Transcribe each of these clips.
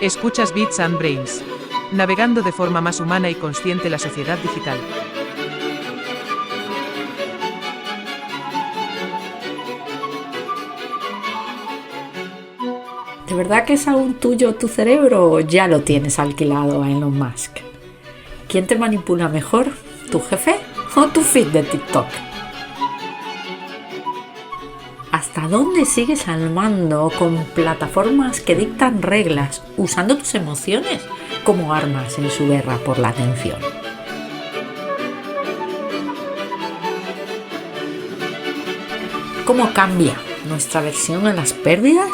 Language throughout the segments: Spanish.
Escuchas Bits and Brains. Navegando de forma más humana y consciente la sociedad digital. ¿De verdad que es aún tuyo tu cerebro o ya lo tienes alquilado a Elon Musk? ¿Quién te manipula mejor? ¿Tu jefe o tu feed de TikTok? ¿Hasta dónde sigues al mando con plataformas que dictan reglas usando tus emociones como armas en su guerra por la atención? ¿Cómo cambia nuestra versión a las pérdidas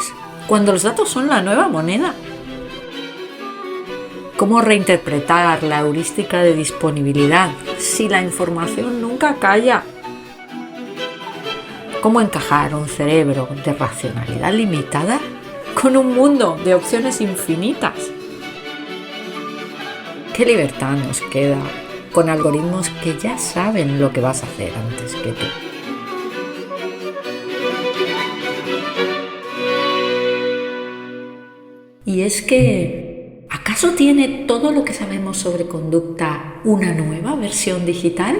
cuando los datos son la nueva moneda? ¿Cómo reinterpretar la heurística de disponibilidad si la información nunca calla? ¿Cómo encajar un cerebro de racionalidad limitada con un mundo de opciones infinitas? ¿Qué libertad nos queda con algoritmos que ya saben lo que vas a hacer antes que tú? Y es que, ¿acaso tiene todo lo que sabemos sobre conducta una nueva versión digital?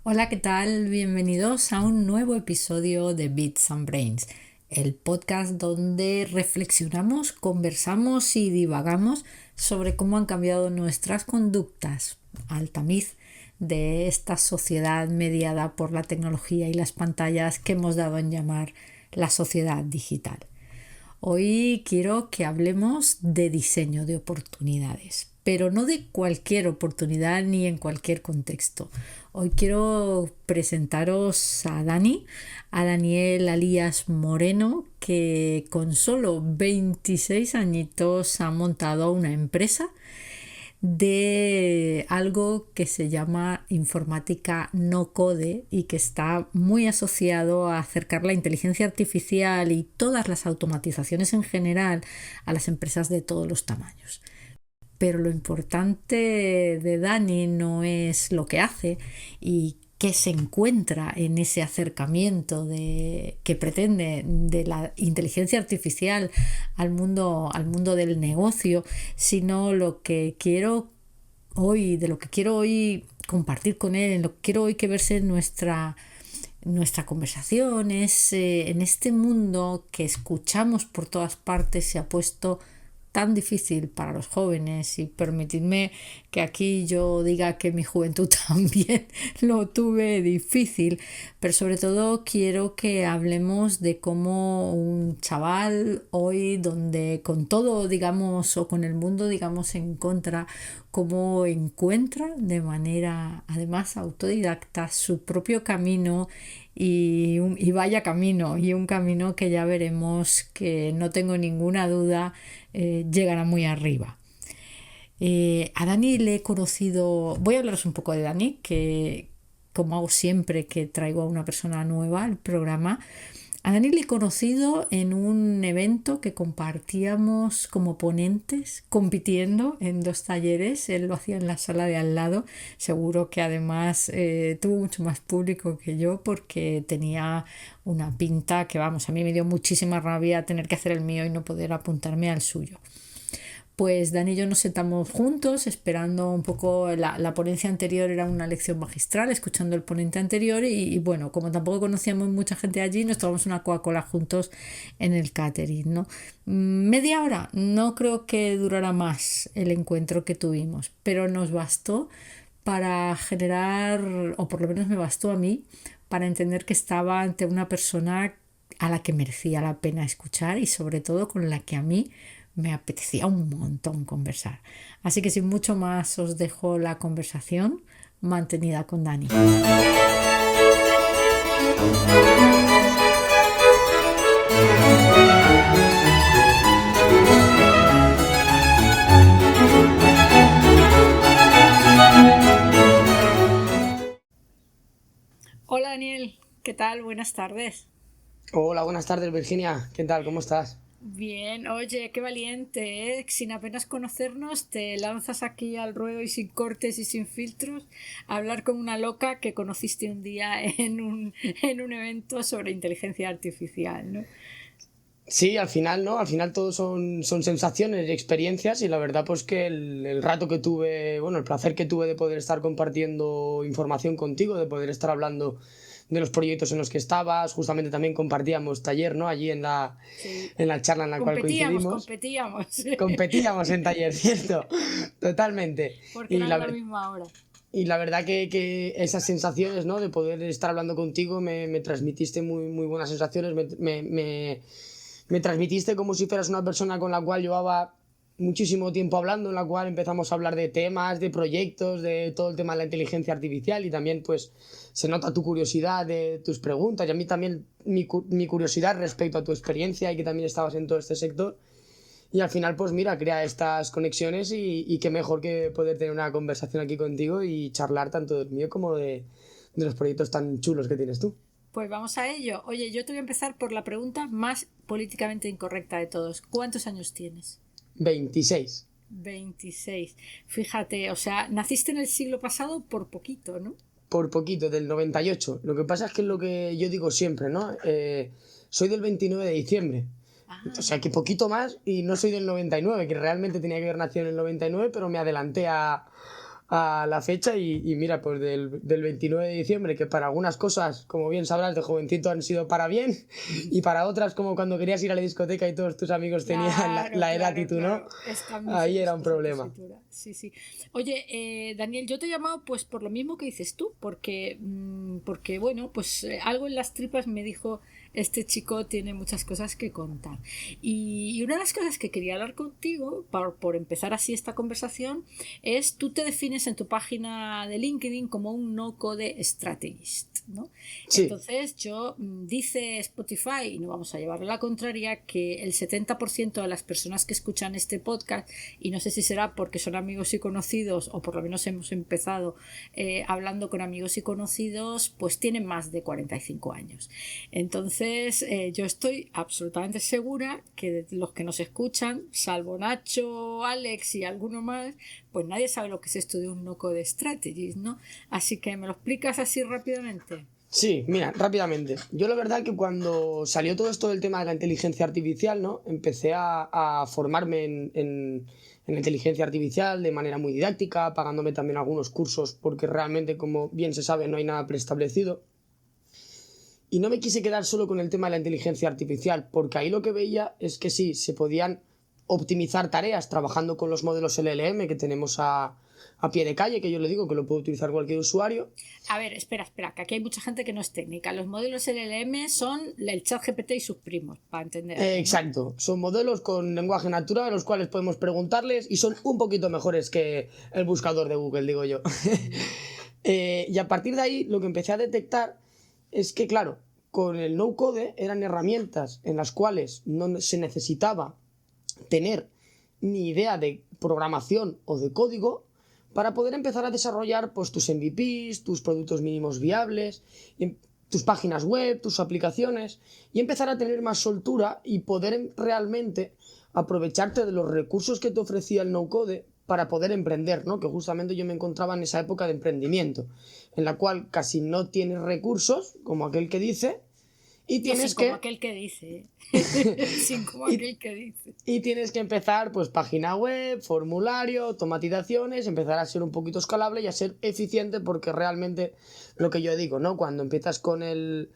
Hola, ¿qué tal? Bienvenidos a un nuevo episodio de Bits and Brains, el podcast donde reflexionamos, conversamos y divagamos sobre cómo han cambiado nuestras conductas al tamiz de esta sociedad mediada por la tecnología y las pantallas que hemos dado en llamar la sociedad digital. Hoy quiero que hablemos de diseño de oportunidades, pero no de cualquier oportunidad ni en cualquier contexto. Hoy quiero presentaros a Daniel alias Moreno, que con solo 26 añitos ha montado una empresa de algo que se llama informática no code y que está muy asociado a acercar la inteligencia artificial y todas las automatizaciones en general a las empresas de todos los tamaños. Pero lo importante de Dani no es lo que hace y qué se encuentra en ese acercamiento que pretende de la inteligencia artificial al mundo del negocio, sino de lo que quiero hoy compartir con él, en lo que quiero hoy que verse nuestra conversación es en este mundo que escuchamos por todas partes se ha puesto tan difícil para los jóvenes, y permitidme que aquí yo diga que mi juventud también lo tuve difícil, pero sobre todo quiero que hablemos de cómo un chaval hoy, donde con todo digamos o con el mundo digamos en contra, cómo encuentra de manera además autodidacta su propio camino y vaya camino, y un camino que ya veremos que no tengo ninguna duda llegará muy arriba. A Dani le he conocido, voy a hablaros un poco de Dani, que como hago siempre que traigo a una persona nueva al programa. A Dani le he conocido en un evento que compartíamos como ponentes, compitiendo en 2 talleres. Él lo hacía en la sala de al lado. Seguro que además tuvo mucho más público que yo porque tenía una pinta que, vamos, a mí me dio muchísima rabia tener que hacer el mío y no poder apuntarme al suyo. Pues Dani y yo nos sentamos juntos esperando un poco, la ponencia anterior era una lección magistral, escuchando el ponente anterior y bueno, como tampoco conocíamos mucha gente allí, nos tomamos una Coca-Cola juntos en el catering, ¿no? Media hora, no creo que durara más el encuentro que tuvimos, pero nos bastó para generar, o por lo menos me bastó a mí, para entender que estaba ante una persona a la que merecía la pena escuchar y sobre todo con la que a mí me apetecía un montón conversar. Así que sin mucho más os dejo la conversación mantenida con Dani. Hola Daniel, ¿qué tal? Buenas tardes. Hola, buenas tardes, Virginia. ¿Qué tal? ¿Cómo estás? Bien, oye, qué valiente, ¿eh? Sin apenas conocernos te lanzas aquí al ruedo y sin cortes y sin filtros a hablar con una loca que conociste un día en un evento sobre inteligencia artificial, ¿no? Sí, al final, ¿no? Al final todo son sensaciones y experiencias y la verdad pues que el rato que tuve, bueno, el placer que tuve de poder estar compartiendo información contigo, de poder estar hablando de los proyectos en los que estabas, justamente también compartíamos taller, ¿no? Allí Sí, en la charla en la cual competíamos, coincidimos, competíamos, competíamos en taller, ¿cierto? Totalmente. porque Y eran la, la ver- misma hora. y la verdad que esas sensaciones, ¿no? De poder estar hablando contigo me transmitiste muy buenas sensaciones, me transmitiste como si fueras una persona con la cual llevaba muchísimo tiempo hablando, en la cual empezamos a hablar de temas, de proyectos, de todo el tema de la inteligencia artificial y también pues se nota tu curiosidad de tus preguntas y a mí también mi curiosidad respecto a tu experiencia y que también estabas en todo este sector. Y al final, pues mira, crea estas conexiones y qué mejor que poder tener una conversación aquí contigo y charlar tanto del mío como de los proyectos tan chulos que tienes tú. Pues vamos a ello. Oye, yo te voy a empezar por la pregunta más políticamente incorrecta de todos. ¿Cuántos años tienes? 26. 26. Fíjate, o sea, naciste en el siglo pasado por poquito, ¿no? Por poquito, del 98. Lo que pasa es que es lo que yo digo siempre, ¿no? Soy del 29 de diciembre. O sea, Ah, que poquito más y no soy del 99, que realmente tenía que haber nacido en el 99, pero me adelanté a la fecha y mira, pues del 29 de diciembre, que para algunas cosas, como bien sabrás, de jovencito han sido para bien y para otras, como cuando querías ir a la discoteca y todos tus amigos tenían claro, la edad y claro, tú no, claro. Está muy ahí era un esa problema. tesitura. Sí, sí. Oye, Daniel, yo te he llamado pues por lo mismo que dices tú, porque bueno, pues algo en las tripas me dijo, este chico tiene muchas cosas que contar. Y una de las cosas que quería hablar contigo, por empezar así esta conversación, es tú te defines en tu página de LinkedIn como un no-code strategist, ¿no? Sí, Entonces dice Spotify, y no vamos a llevarle la contraria, que el 70% de las personas que escuchan este podcast, y no sé si será porque son amigos y conocidos, o por lo menos hemos empezado hablando con amigos y conocidos, pues tienen más de 45 años. Entonces, yo estoy absolutamente segura que de los que nos escuchan, salvo Nacho, Alex y alguno más, pues nadie sabe lo que es esto de un no-code strategist, ¿no? Así que me lo explicas así rápidamente. sí, mira, rápidamente. Yo la verdad que cuando salió todo esto del tema de la inteligencia artificial, ¿no? Empecé a formarme en inteligencia artificial de manera muy didáctica, pagándome también algunos cursos, porque realmente, como bien se sabe, no hay nada preestablecido. Y no me quise quedar solo con el tema de la inteligencia artificial, porque ahí lo que veía es que sí, se podían optimizar tareas trabajando con los modelos LLM que tenemos a pie de calle, que yo le digo que lo puede utilizar cualquier usuario. A ver, espera, que aquí hay mucha gente que no es técnica. Los modelos LLM son el chat GPT y sus primos, para entendernos, ¿no? Exacto, son modelos con lenguaje natural a los cuales podemos preguntarles y son un poquito mejores que el buscador de Google, digo yo. Y a partir de ahí lo que empecé a detectar es que, claro, con el no-code eran herramientas en las cuales no se necesitaba tener ni idea de programación o de código para poder empezar a desarrollar pues, tus MVPs, tus productos mínimos viables, tus páginas web, tus aplicaciones y empezar a tener más soltura y poder realmente aprovecharte de los recursos que te ofrecía el no-code para poder emprender, ¿no? Que justamente yo me encontraba en esa época de emprendimiento, en la cual casi no tienes recursos, como aquel que dice, y No, sin tienes como que aquel que dice. Sin como y aquel que dice. Y tienes que empezar, pues, página web, formulario, automatizaciones, empezar a ser un poquito escalable y a ser eficiente, porque realmente lo que yo digo, ¿no? Cuando empiezas con el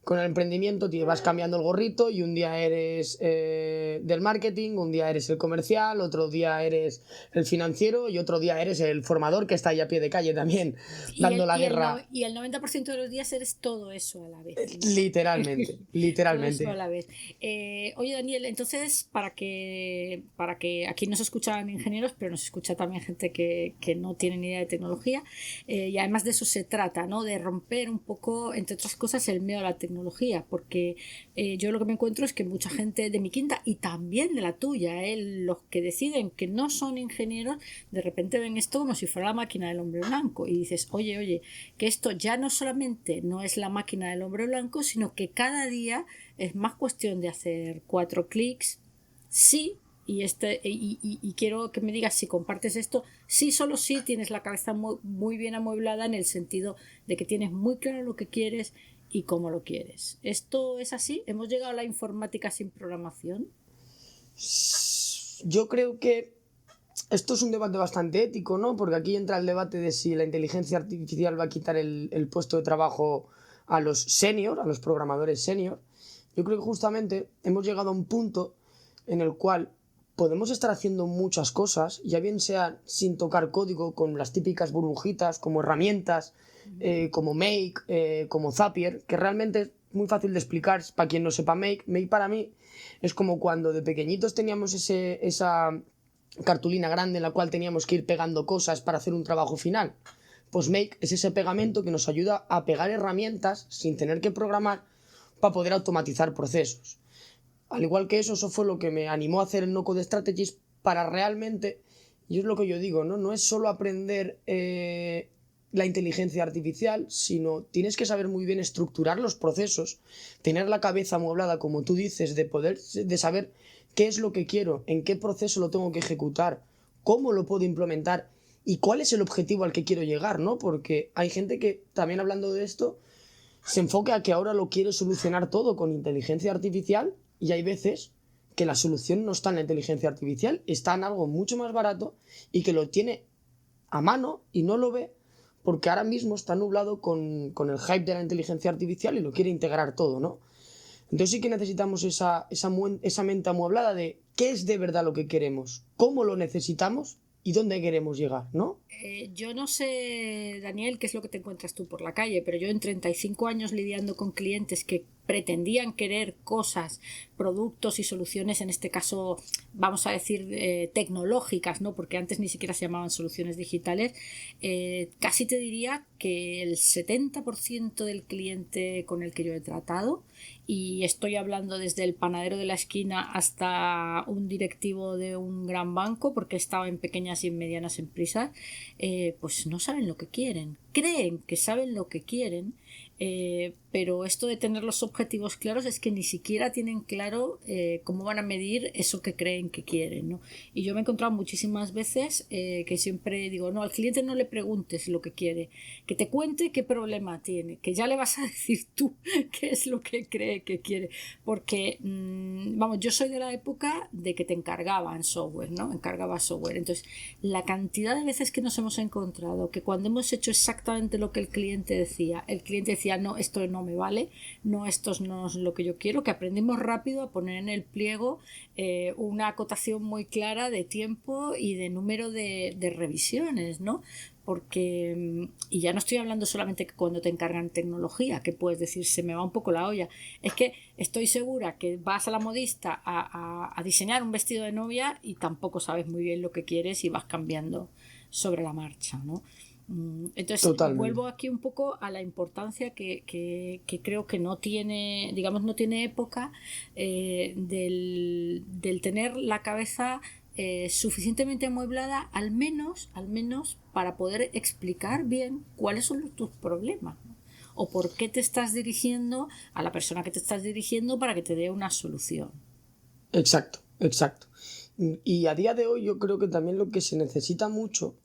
emprendimiento, te vas cambiando el gorrito y un día eres del marketing, un día eres el comercial, otro día eres el financiero y otro día eres el formador que está ahí a pie de calle también, dando la guerra. Y el 90% de los días eres todo eso a la vez, ¿no? Literalmente, Todo eso a literalmente. la vez. Oye, Daniel, entonces, para que aquí nos escuchan ingenieros, pero nos escucha también gente que no tiene ni idea de tecnología, y además de eso se trata, ¿no? De romper un poco, entre otras cosas, el miedo a la tecnología, porque yo lo que me encuentro es que mucha gente de mi quinta y también de la tuya, los que deciden que no son ingenieros, de repente ven esto como si fuera la máquina del hombre blanco y dices, oye, que esto ya no solamente no es la máquina del hombre blanco, sino que cada día es más cuestión de hacer 4 clics, sí, y quiero que me digas si compartes esto, sí, solo sí tienes la cabeza muy bien amueblada en el sentido de que tienes muy claro lo que quieres y cómo lo quieres. ¿Esto es así? ¿Hemos llegado a la informática sin programación? Yo creo que esto es un debate bastante ético, ¿no? Porque aquí entra el debate de si la inteligencia artificial va a quitar el puesto de trabajo a los senior, a los programadores senior. Yo creo que justamente hemos llegado a un punto en el cual podemos estar haciendo muchas cosas, ya bien sea sin tocar código, con las típicas burbujitas, como herramientas, como Make, como Zapier, que realmente es muy fácil de explicar para quien no sepa Make. Make para mí es como cuando de pequeñitos teníamos esa cartulina grande en la cual teníamos que ir pegando cosas para hacer un trabajo final. Pues Make es ese pegamento que nos ayuda a pegar herramientas sin tener que programar para poder automatizar procesos. Al igual que eso fue lo que me animó a hacer el No Code Strategies para realmente, y es lo que yo digo, no es solo aprender la inteligencia artificial, sino tienes que saber muy bien estructurar los procesos, tener la cabeza amueblada, como tú dices, de saber qué es lo que quiero, en qué proceso lo tengo que ejecutar, cómo lo puedo implementar y cuál es el objetivo al que quiero llegar, ¿no? Porque hay gente que, también hablando de esto, se enfoca a que ahora lo quiere solucionar todo con inteligencia artificial, y hay veces que la solución no está en la inteligencia artificial, está en algo mucho más barato y que lo tiene a mano y no lo ve porque ahora mismo está nublado con el hype de la inteligencia artificial y lo quiere integrar todo, ¿no? Entonces sí que necesitamos esa mente amueblada de qué es de verdad lo que queremos, cómo lo necesitamos y dónde queremos llegar, ¿no? Yo no sé, Daniel, qué es lo que te encuentras tú por la calle, pero yo en 35 años lidiando con clientes que pretendían querer cosas, productos y soluciones, en este caso vamos a decir tecnológicas, ¿no? Porque antes ni siquiera se llamaban soluciones digitales, casi te diría que el 70% del cliente con el que yo he tratado, y estoy hablando desde el panadero de la esquina hasta un directivo de un gran banco, porque he estado en pequeñas y en medianas empresas, pues no saben lo que quieren, creen que saben lo que quieren, pero esto de tener los objetivos claros es que ni siquiera tienen claro cómo van a medir eso que creen que quieren, ¿no? Y yo me he encontrado muchísimas veces que siempre digo, no, al cliente no le preguntes lo que quiere, que te cuente qué problema tiene, que ya le vas a decir tú qué es lo que cree que quiere, porque vamos, yo soy de la época de que te encargaban software, ¿no? Encargaba software. Entonces, la cantidad de veces que nos hemos encontrado que cuando hemos hecho exactamente lo que el cliente decía no, esto no me vale, no, esto no es lo que yo quiero, que aprendimos rápido a poner en el pliego una acotación muy clara de tiempo y de número de revisiones, ¿no? Porque, y ya no estoy hablando solamente que cuando te encargan tecnología, que puedes decir se me va un poco la olla, es que estoy segura que vas a la modista a diseñar un vestido de novia y tampoco sabes muy bien lo que quieres y vas cambiando sobre la marcha, ¿no? Entonces Totalmente. vuelvo aquí un poco a la importancia que creo que no tiene, digamos, no tiene época, del tener la cabeza suficientemente amueblada, al menos para poder explicar bien cuáles son tus problemas, ¿no? O por qué te estás dirigiendo a la persona que te estás dirigiendo para que te dé una solución. Exacto. Y a día de hoy yo creo que también lo que se necesita mucho,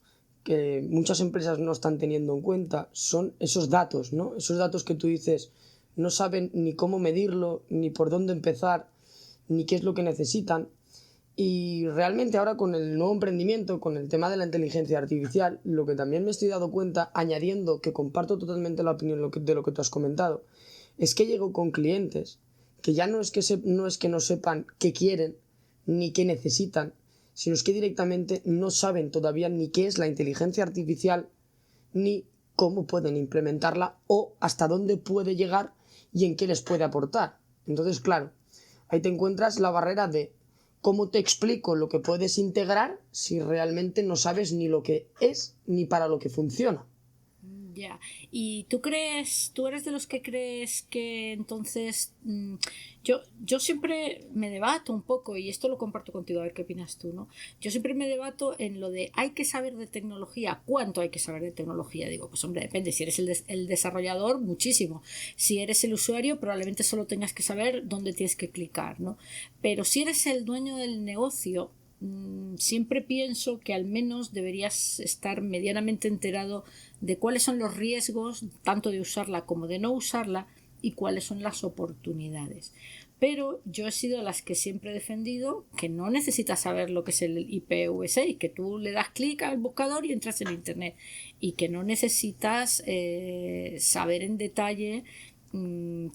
que muchas empresas no están teniendo en cuenta, son esos datos, ¿no? Esos datos que tú dices, no saben ni cómo medirlo, ni por dónde empezar, ni qué es lo que necesitan. Y realmente ahora con el nuevo emprendimiento, con el tema de la inteligencia artificial, lo que también me estoy dando cuenta, añadiendo que comparto totalmente la opinión de lo que tú has comentado, es que llego con clientes que ya no es que no sepan qué quieren ni qué necesitan, sino es que directamente no saben todavía ni qué es la inteligencia artificial, ni cómo pueden implementarla o hasta dónde puede llegar y en qué les puede aportar. Entonces, claro, ahí te encuentras la barrera de cómo te explico lo que puedes integrar si realmente no sabes ni lo que es ni para lo que funciona. Ya. ¿Y tú eres de los que crees que entonces yo siempre me debato un poco, y esto lo comparto contigo, a ver qué opinas tú, ¿no? Yo siempre me debato en lo de hay que saber de tecnología, ¿cuánto hay que saber de tecnología? Digo, pues hombre, depende, si eres el desarrollador, muchísimo. Si eres el usuario, probablemente solo tengas que saber dónde tienes que clicar, ¿no? Pero si eres el dueño del negocio, siempre pienso que al menos deberías estar medianamente enterado de cuáles son los riesgos tanto de usarla como de no usarla, y cuáles son las oportunidades. Pero yo he sido las que siempre he defendido que no necesitas saber lo que es el IPv6, que tú le das clic al buscador y entras en internet, y que no necesitas saber en detalle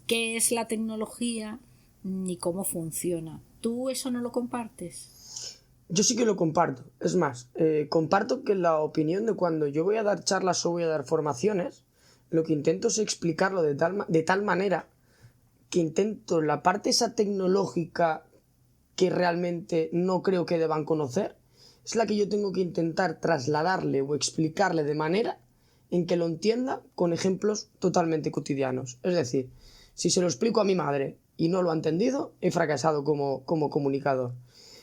qué es la tecnología ni cómo funciona. ¿Tú eso no lo compartes? Yo sí que lo comparto. Es más, comparto que la opinión de cuando yo voy a dar charlas o voy a dar formaciones, lo que intento es explicarlo de tal manera que intento la parte esa tecnológica que realmente no creo que deban conocer, es la que yo tengo que intentar trasladarle o explicarle de manera en que lo entienda con ejemplos totalmente cotidianos. Es decir, si se lo explico a mi madre y no lo ha entendido, he fracasado como comunicador.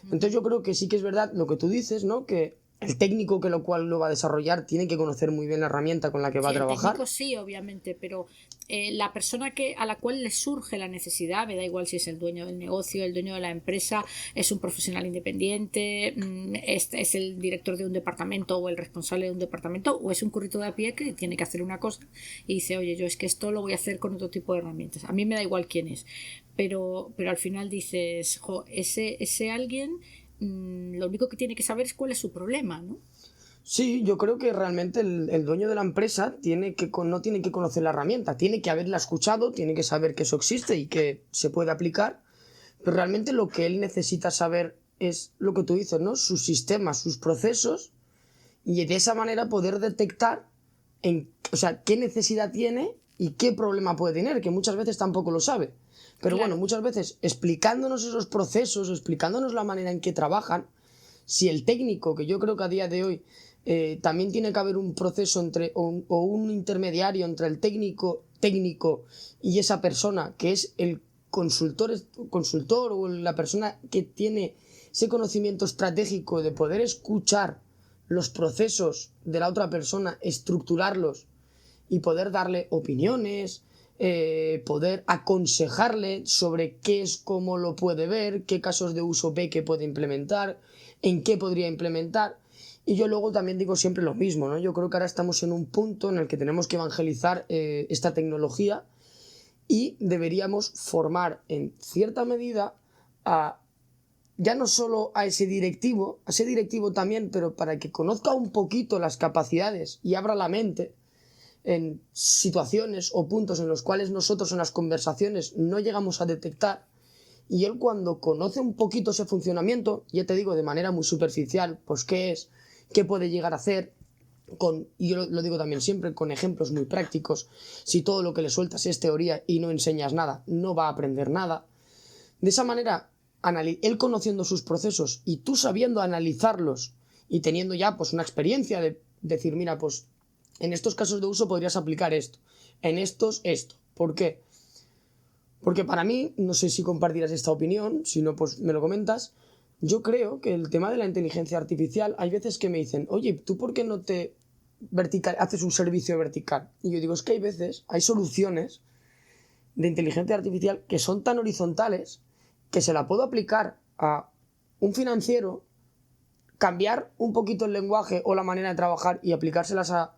Entonces yo creo que sí que es verdad lo que tú dices, ¿no? Que el técnico que lo cual lo va a desarrollar tiene que conocer muy bien la herramienta con la que va a trabajar. El técnico sí, obviamente, pero la persona a la cual le surge la necesidad, me da igual si es el dueño del negocio, el dueño de la empresa, es un profesional independiente, es el director de un departamento o el responsable de un departamento, o es un currito de a pie que tiene que hacer una cosa y dice, oye, yo es que esto lo voy a hacer con otro tipo de herramientas. A mí me da igual quién es, pero al final dices, jo, ese alguien lo único que tiene que saber es cuál es su problema, ¿no? Sí, yo creo que realmente el dueño de la empresa no tiene que conocer la herramienta, tiene que haberla escuchado, tiene que saber que eso existe y que se puede aplicar, pero realmente lo que él necesita saber es lo que tú dices, ¿no? Sus sistemas, sus procesos, y de esa manera poder detectar qué necesidad tiene y qué problema puede tener, que muchas veces tampoco lo sabe. Pero Claro. bueno, muchas veces explicándonos esos procesos, explicándonos la manera en que trabajan, si el técnico, que yo creo que a día de hoy también tiene que haber un proceso o un intermediario entre el técnico y esa persona, que es el consultor o la persona que tiene ese conocimiento estratégico de poder escuchar los procesos de la otra persona, estructurarlos y poder darle opiniones, poder aconsejarle sobre qué es, cómo lo puede ver, qué casos de uso ve que puede implementar, en qué podría implementar. Y yo luego también digo siempre lo mismo, ¿no? Yo creo que ahora estamos en un punto en el que tenemos que evangelizar esta tecnología y deberíamos formar en cierta medida ya no solo a ese directivo también, pero para que conozca un poquito las capacidades y abra la mente en situaciones o puntos en los cuales nosotros en las conversaciones no llegamos a detectar, y él cuando conoce un poquito ese funcionamiento, ya te digo de manera muy superficial, pues qué es, qué puede llegar a hacer, y yo lo digo también siempre con ejemplos muy prácticos. Si todo lo que le sueltas es teoría y no enseñas nada, no va a aprender nada. De esa manera, él conociendo sus procesos y tú sabiendo analizarlos y teniendo ya pues una experiencia de decir, mira, pues en estos casos de uso podrías aplicar esto, en estos esto. ¿Por qué? Porque para mí, no sé si compartirás esta opinión, si no, pues me lo comentas. Yo creo que el tema de la inteligencia artificial, hay veces que me dicen, oye, ¿tú por qué no te haces un servicio vertical? Y yo digo, es que hay soluciones de inteligencia artificial que son tan horizontales que se la puedo aplicar a un financiero, cambiar un poquito el lenguaje o la manera de trabajar y aplicárselas a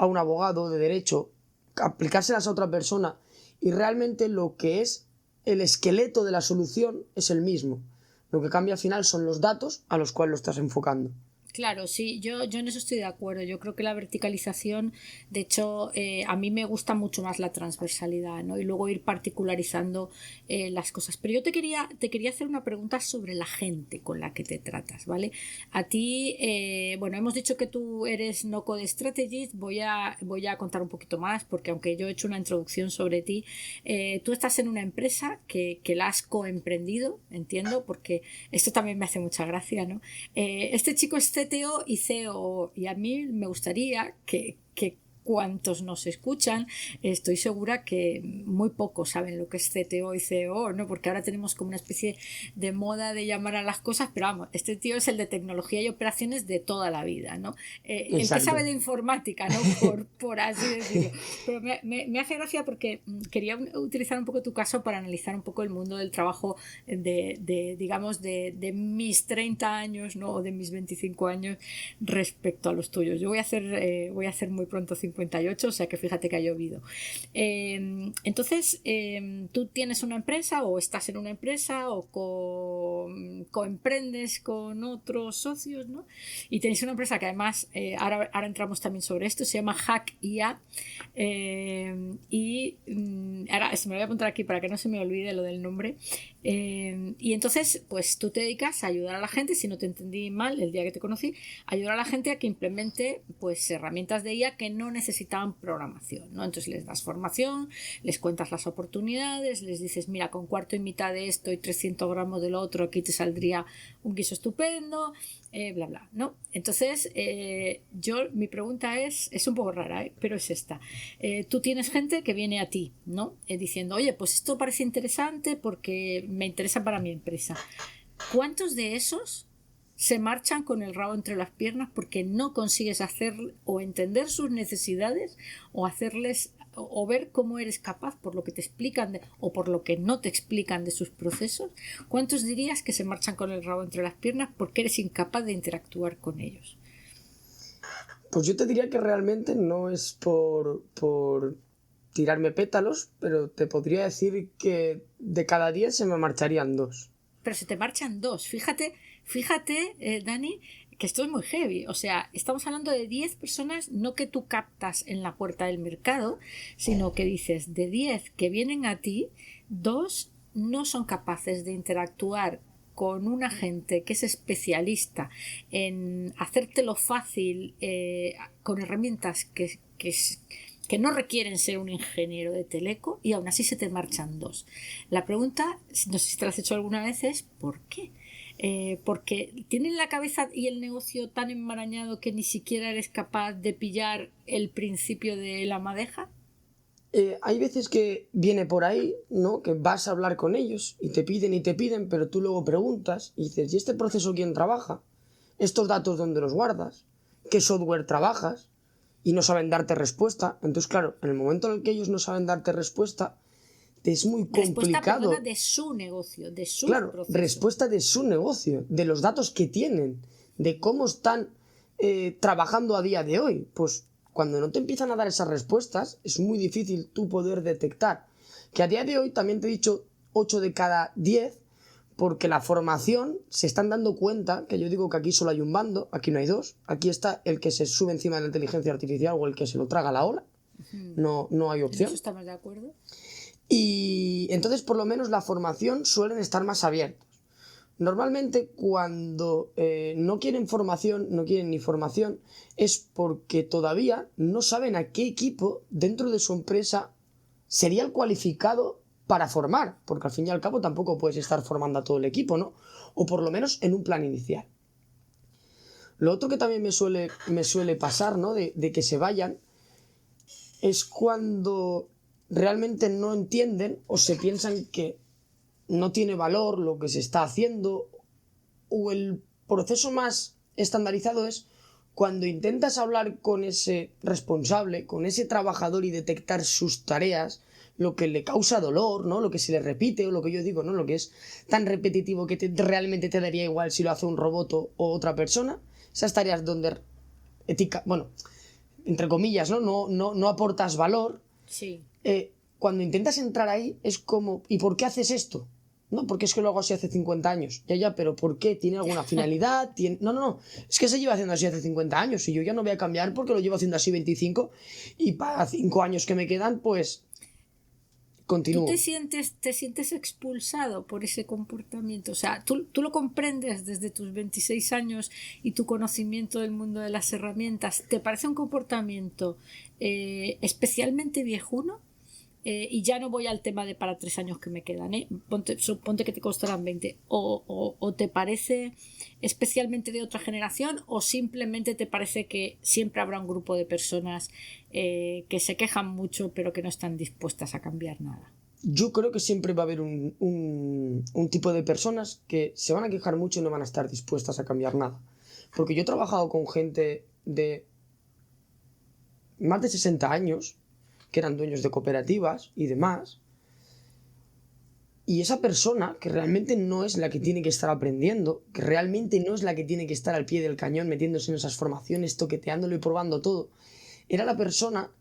un abogado de derecho, aplicárselas a otra persona, y realmente lo que es el esqueleto de la solución es el mismo. Lo que cambia al final son los datos a los cuales lo estás enfocando. Claro, sí, yo en eso estoy de acuerdo. Yo creo que la verticalización, de hecho, a mí me gusta mucho más la transversalidad, ¿no? Y luego ir particularizando las cosas. Pero yo te quería hacer una pregunta sobre la gente con la que te tratas, ¿vale? A ti, bueno, hemos dicho que tú eres no code strategist. Voy a contar un poquito más, porque aunque yo he hecho una introducción sobre ti, tú estás en una empresa que la has coemprendido, entiendo, porque esto también me hace mucha gracia, ¿no? Este chico es CTO y CEO, y a mí me gustaría que cuantos nos escuchan, estoy segura que muy pocos saben lo que es CTO y CEO, ¿no? Porque ahora tenemos como una especie de moda de llamar a las cosas, pero vamos, este tío es el de tecnología y operaciones de toda la vida, ¿no? El que sabe de informática, ¿no? Por así decirlo. Pero me hace gracia porque quería utilizar un poco tu caso para analizar un poco el mundo del trabajo digamos, de mis 30 años, ¿no? O de mis 25 años respecto a los tuyos. Yo voy a hacer muy pronto 50 58, o sea que fíjate que ha llovido. Entonces, tú tienes una empresa o estás en una empresa o coemprendes con otros socios, ¿no? Y tenéis una empresa que además, ahora entramos también sobre esto, se llama Hack IA. Ahora se me voy a apuntar aquí para que no se me olvide lo del nombre. Y entonces, pues tú te dedicas a ayudar a la gente, si no te entendí mal el día que te conocí, ayudar a la gente a que implemente pues herramientas de IA que no necesitaban programación, ¿no? Entonces les das formación, les cuentas las oportunidades, les dices, mira, con cuarto y mitad de esto y 300 gramos del otro, aquí te saldría un guiso estupendo, bla, bla, ¿no? Entonces, mi pregunta es un poco rara, pero es esta. Tú tienes gente que viene a ti, ¿no? Diciendo, oye, pues esto parece interesante porque me interesa para mi empresa. ¿Cuántos de esos se marchan con el rabo entre las piernas porque no consigues hacer o entender sus necesidades o hacerles o ver cómo eres capaz por lo que te explican o por lo que no te explican de sus procesos? ¿Cuántos dirías que se marchan con el rabo entre las piernas porque eres incapaz de interactuar con ellos? Pues yo te diría que realmente no es por tirarme pétalos, pero te podría decir que de cada 10 se me marcharían 2. Pero se te marchan 2. Fíjate, Dani, que esto es muy heavy. O sea, estamos hablando de 10 personas, no que tú captas en la puerta del mercado, sino que dices, de 10 que vienen a ti, 2 no son capaces de interactuar con un agente que es especialista en hacértelo fácil con herramientas que no requieren ser un ingeniero de teleco, y aún así se te marchan 2. La pregunta, no sé si te la has hecho alguna vez, es ¿por qué? Porque tienen la cabeza y el negocio tan enmarañado que ni siquiera eres capaz de pillar el principio de la madeja. Hay veces que viene por ahí, ¿no? Que vas a hablar con ellos y te piden, pero tú luego preguntas y dices, ¿y este proceso quién trabaja? ¿Estos datos dónde los guardas? ¿Qué software trabajas? Y no saben darte respuesta. Entonces, claro, en el momento en el que ellos no saben darte respuesta, te es muy complicado. Respuesta, de su negocio, de su proceso. Respuesta de su negocio, de los datos que tienen, de cómo están trabajando a día de hoy. Pues cuando no te empiezan a dar esas respuestas, es muy difícil tú poder detectar. Que a día de hoy, también te he dicho, 8 de cada 10, porque la formación se están dando cuenta, que yo digo que aquí solo hay un bando, aquí no hay dos, aquí está el que se sube encima de la inteligencia artificial o el que se lo traga a la ola, no hay opción. ¿En eso estamos de acuerdo? Y entonces por lo menos la formación suelen estar más abiertos. Normalmente cuando no quieren formación, no quieren ni formación, es porque todavía no saben a qué equipo dentro de su empresa sería el cualificado para formar, porque al fin y al cabo tampoco puedes estar formando a todo el equipo, ¿no? O por lo menos en un plan inicial. Lo otro que también me suele pasar, ¿no? De que se vayan, es cuando realmente no entienden o se piensan que no tiene valor lo que se está haciendo, o el proceso más estandarizado es cuando intentas hablar con ese responsable, con ese trabajador y detectar sus tareas, lo que le causa dolor, ¿no? Lo que se le repite, o lo que yo digo, ¿no? Lo que es tan repetitivo que realmente te daría igual si lo hace un robot o otra persona. Esas tareas donde entre comillas, no aportas valor. Sí. Cuando intentas entrar ahí es como, ¿y por qué haces esto? No, porque es que lo hago así hace 50 años. Ya, pero ¿por qué? ¿Tiene alguna finalidad? No. Es que se lleva haciendo así hace 50 años y yo ya no voy a cambiar porque lo llevo haciendo así 25 y para 5 años que me quedan, pues continúo. ¿Tú te sientes expulsado por ese comportamiento? O sea, ¿tú lo comprendes desde tus 26 años y tu conocimiento del mundo de las herramientas? ¿Te parece un comportamiento especialmente viejuno? Y ya no voy al tema de para 3 años que me quedan, suponte que te costarán 20, o te parece especialmente de otra generación, o simplemente te parece que siempre habrá un grupo de personas que se quejan mucho pero que no están dispuestas a cambiar nada. Yo creo que siempre va a haber un tipo de personas que se van a quejar mucho y no van a estar dispuestas a cambiar nada, porque yo he trabajado con gente de más de 60 años que eran dueños de cooperativas y demás, y esa persona que realmente no es la que tiene que estar aprendiendo, que realmente no es la que tiene que estar al pie del cañón metiéndose en esas formaciones, toqueteándolo y probando todo, era la persona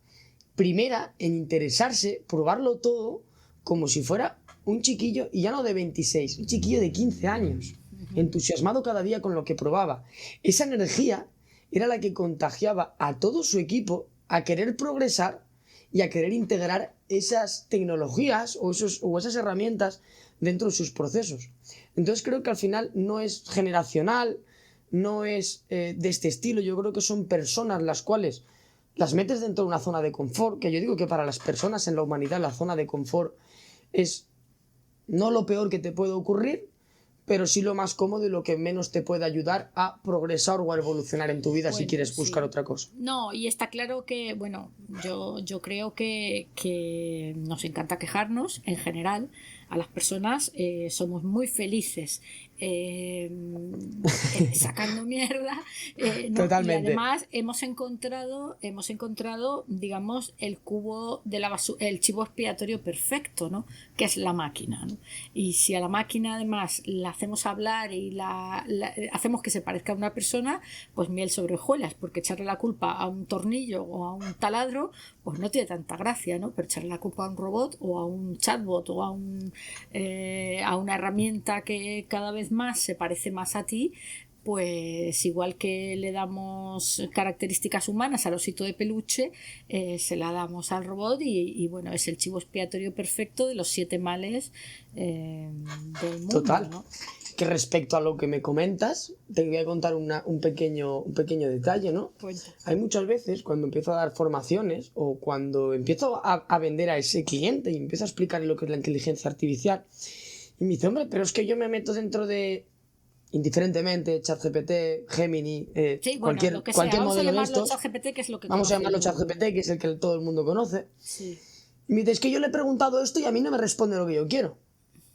primera en interesarse, probarlo todo, como si fuera un chiquillo, y ya no de 26, un chiquillo de 15 años, entusiasmado cada día con lo que probaba. Esa energía era la que contagiaba a todo su equipo a querer progresar y a querer integrar esas tecnologías o esas herramientas dentro de sus procesos. Entonces creo que al final no es generacional, no es de este estilo. Yo creo que son personas las cuales las metes dentro de una zona de confort, que yo digo que para las personas en la humanidad la zona de confort es no lo peor que te puede ocurrir, pero sí lo más cómodo y lo que menos te puede ayudar a progresar o a evolucionar en tu vida si quieres buscar otra cosa. No, y está claro que, bueno, yo creo que nos encanta quejarnos en general. A las personas somos muy felices sacando mierda, ¿no? Totalmente. Y además hemos encontrado, digamos, el cubo de la basura, el chivo expiatorio perfecto, ¿no? Que es la máquina, ¿no? Y si a la máquina además la hacemos hablar y la hacemos que se parezca a una persona, pues miel sobre hojuelas, porque echarle la culpa a un tornillo o a un taladro pues no tiene tanta gracia, ¿no? Pero echarle la culpa a un robot o a un chatbot o a una herramienta que cada vez más se parece más a ti, pues igual que le damos características humanas al osito de peluche, se la damos al robot y bueno, es el chivo expiatorio perfecto de los 7 males del mundo. Total. ¿No? Que respecto a lo que me comentas, te voy a contar un pequeño detalle, ¿no? Cuenta. Hay muchas veces cuando empiezo a dar formaciones o cuando empiezo a vender a ese cliente y empiezo a explicarle lo que es la inteligencia artificial, y me dice, hombre, pero es que yo me meto dentro de, indiferentemente, ChatGPT, Gemini, Sí, bueno, cualquier lo que sea. modelo Vamos a de llamarlo estos, ChatGPT, que es lo que vamos a llamarlo conocemos. ChatGPT, que es el que todo el mundo conoce, Sí. y me dice, es que yo le he preguntado esto y a mí no me responde lo que yo quiero.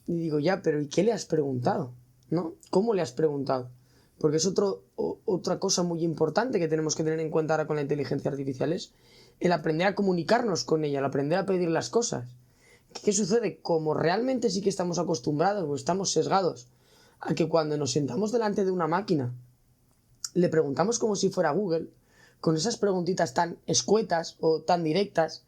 Y digo, ya, pero ¿y qué le has preguntado? ¿No? ¿Cómo le has preguntado? Porque es otra cosa muy importante que tenemos que tener en cuenta ahora con la inteligencia artificial, es el aprender a comunicarnos con ella, el aprender a pedir las cosas. ¿Qué sucede? Como realmente sí que estamos acostumbrados o estamos sesgados a que cuando nos sentamos delante de una máquina le preguntamos como si fuera Google, con esas preguntitas tan escuetas o tan directas,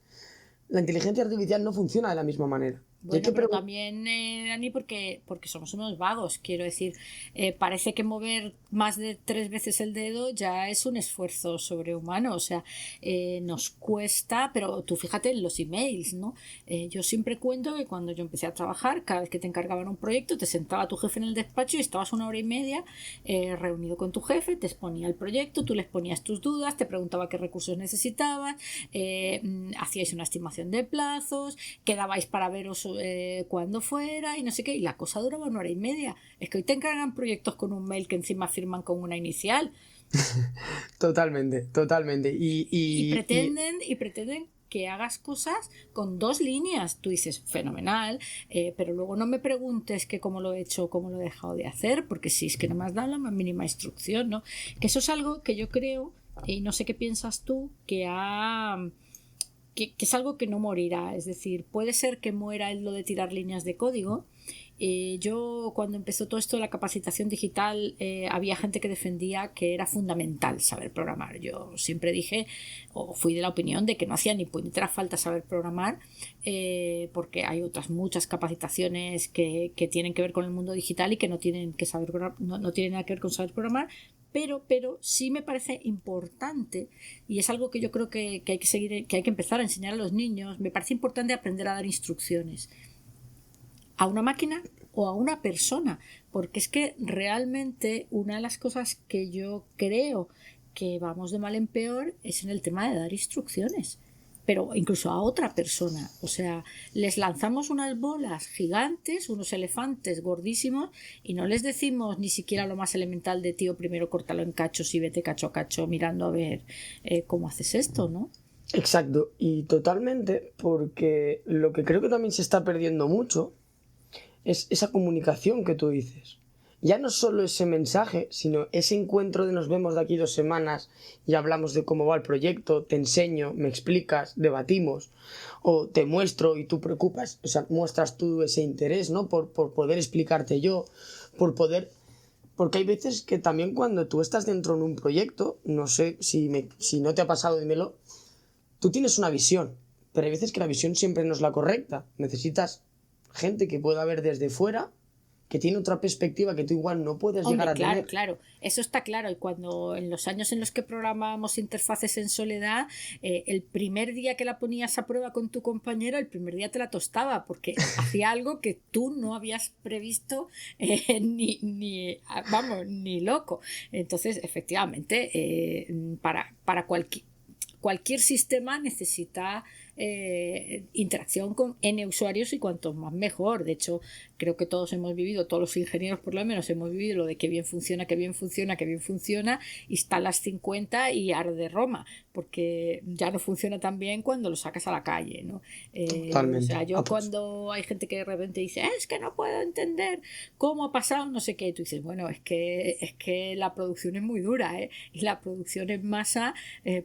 la inteligencia artificial no funciona de la misma manera. Bueno, pero también, Dani, porque somos unos vagos, quiero decir, parece que mover más de 3 veces el dedo ya es un esfuerzo sobrehumano, o sea, nos cuesta, pero tú fíjate en los emails, ¿no? Yo siempre cuento que cuando yo empecé a trabajar, cada vez que te encargaban un proyecto, te sentaba tu jefe en el despacho y estabas 1 hora y media reunido con tu jefe, te exponía el proyecto, tú le ponías tus dudas, te preguntaba qué recursos necesitabas, hacíais una estimación de plazos, quedabais para veros cuando fuera y no sé qué, y la cosa duraba 1 hora y media. Es que hoy te encargan proyectos con un mail que encima firman con una inicial. Totalmente. Y pretenden que hagas cosas con 2 líneas. Tú dices, fenomenal, pero luego no me preguntes que cómo lo he hecho o cómo lo he dejado de hacer, porque si es que no me has dado la más mínima instrucción, ¿no? Que eso es algo que yo creo, y no sé qué piensas tú, que es algo que no morirá. Es decir, puede ser que muera lo de tirar líneas de código. Yo cuando empezó todo esto de la capacitación digital había gente que defendía que era fundamental saber programar. Yo siempre dije o fui de la opinión de que no hacía ni puñetera falta saber programar, porque hay otras muchas capacitaciones que tienen que ver con el mundo digital y que no tienen que saber no tienen nada que ver con saber programar. Pero sí me parece importante, y es algo que yo creo que hay que seguir, que hay que empezar a enseñar a los niños. Me parece importante aprender a dar instrucciones a una máquina o a una persona, porque es que realmente una de las cosas que yo creo que vamos de mal en peor es en el tema de dar instrucciones, pero incluso a otra persona. O sea, les lanzamos unas bolas gigantes, unos elefantes gordísimos, y no les decimos ni siquiera lo más elemental de tío, primero córtalo en cachos y vete cacho a cacho mirando a ver cómo haces esto, ¿no? Exacto, y totalmente, porque lo que creo que también se está perdiendo mucho es esa comunicación que tú dices. Ya no solo ese mensaje, sino ese encuentro de nos vemos de aquí 2 semanas y hablamos de cómo va el proyecto, te enseño, me explicas, debatimos, o te muestro y tú preocupas, o sea, muestras tú ese interés, ¿no? Por poder explicarte yo, por poder... Porque hay veces que también cuando tú estás dentro de un proyecto, no sé si no te ha pasado, dímelo, tú tienes una visión, pero hay veces que la visión siempre no es la correcta. Necesitas gente que pueda ver desde fuera, que tiene otra perspectiva que tú igual no puedes Hombre, llegar a claro, tener. claro, eso está claro. Y cuando en los años en los que programábamos interfaces en soledad, el primer día que la ponías a prueba con tu compañero, el primer día te la tostaba porque hacía algo que tú no habías previsto vamos, ni loco. Entonces, efectivamente, para cualquier sistema necesita interacción con N usuarios y cuanto más mejor. De hecho, creo que todos hemos vivido, todos los ingenieros por lo menos hemos vivido lo de que bien funciona, que bien funciona, que bien funciona, instalas 50 y arde Roma, porque ya no funciona tan bien cuando lo sacas a la calle, ¿no? O sea, yo cuando hay gente que de repente dice, es que no puedo entender cómo ha pasado no sé qué, tú dices, bueno, es que la producción es muy dura, ¿eh? Y la producción en masa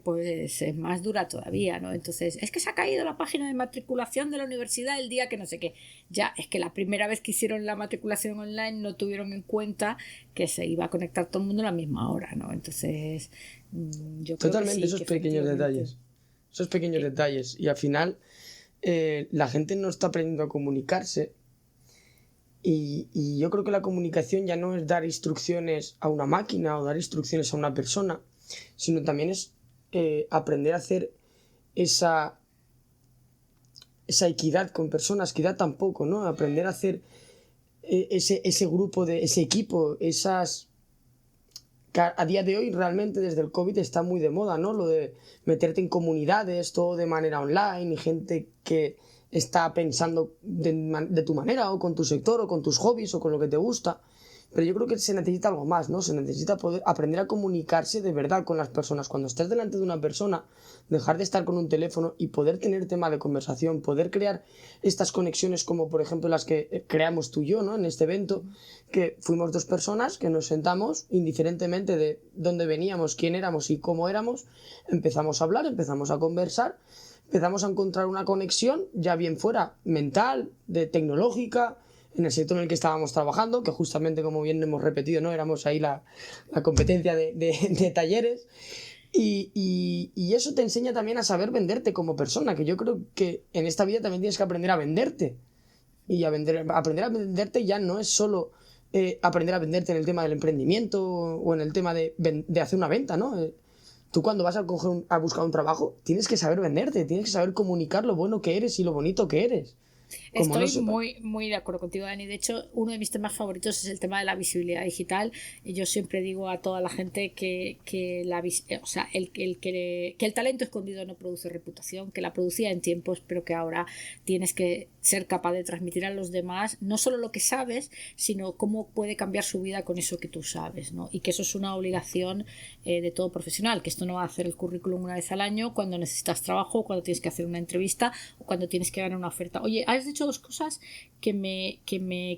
pues es más dura todavía, ¿no? Entonces, es que se ha caído la página de matriculación de la universidad el día que no sé qué. Ya, es que la primera vez que hicieron la matriculación online no tuvieron en cuenta que se iba a conectar todo el mundo a la misma hora, ¿no? Entonces, yo creo Totalmente, que sí, esos que pequeños detalles. Esos pequeños detalles. Y al final, la gente no está aprendiendo a comunicarse. Y yo creo que la comunicación ya no es dar instrucciones a una máquina o dar instrucciones a una persona, sino también es aprender a hacer esa equidad con personas, equidad tampoco, ¿no? Aprender a hacer ese grupo, ese equipo, a día de hoy realmente desde el COVID está muy de moda, ¿no? Lo de meterte en comunidades, todo de manera online y gente que está pensando de tu manera o con tu sector o con tus hobbies o con lo que te gusta. Pero yo creo que se necesita algo más, ¿no? Se necesita poder aprender a comunicarse de verdad con las personas. Cuando estés delante de una persona, dejar de estar con un teléfono y poder tener tema de conversación, poder crear estas conexiones como por ejemplo las que creamos tú y yo, ¿no? En este evento, que fuimos dos personas que nos sentamos, indiferentemente de dónde veníamos, quién éramos y cómo éramos, empezamos a hablar, empezamos a conversar, empezamos a encontrar una conexión, ya bien fuera mental, tecnológica, en el sector en el que estábamos trabajando, que justamente, como bien hemos repetido, ¿no? Éramos ahí la competencia de talleres. Y eso te enseña también a saber venderte como persona, que yo creo que en esta vida también tienes que aprender a venderte. Y aprender a venderte ya no es solo aprender a venderte en el tema del emprendimiento o en el tema de hacer una venta, ¿no? Tú cuando vas a buscar un trabajo, tienes que saber venderte, tienes que saber comunicar lo bueno que eres y lo bonito que eres. Estoy muy de acuerdo contigo, Dani. De hecho, uno de mis temas favoritos es el tema de la visibilidad digital. Y yo siempre digo a toda la gente que el talento escondido no produce reputación, que la producía en tiempos, pero que ahora tienes que ser capaz de transmitir a los demás no solo lo que sabes, sino cómo puede cambiar su vida con eso que tú sabes, ¿no? Y que eso es una obligación de todo profesional, que esto no va a hacer el currículum una vez al año cuando necesitas trabajo, cuando tienes que hacer una entrevista o cuando tienes que ganar una oferta. Oye, has dicho dos cosas que me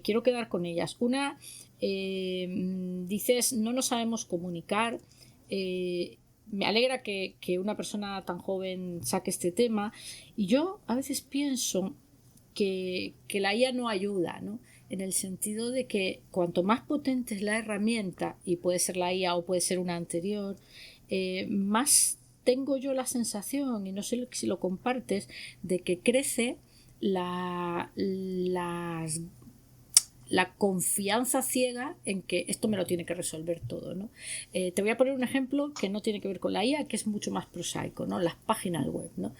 quiero quedar con ellas. Una, dices, no nos sabemos comunicar. Me alegra que una persona tan joven saque este tema. Y yo a veces pienso que la IA no ayuda, ¿no? En el sentido de que cuanto más potente es la herramienta, y puede ser la IA o puede ser una anterior, más tengo yo la sensación, y no sé si lo compartes, de que crece la confianza ciega en que esto me lo tiene que resolver todo, ¿no? Te voy a poner un ejemplo que no tiene que ver con la IA, que es mucho más prosaico, ¿no? Las páginas web, ¿no?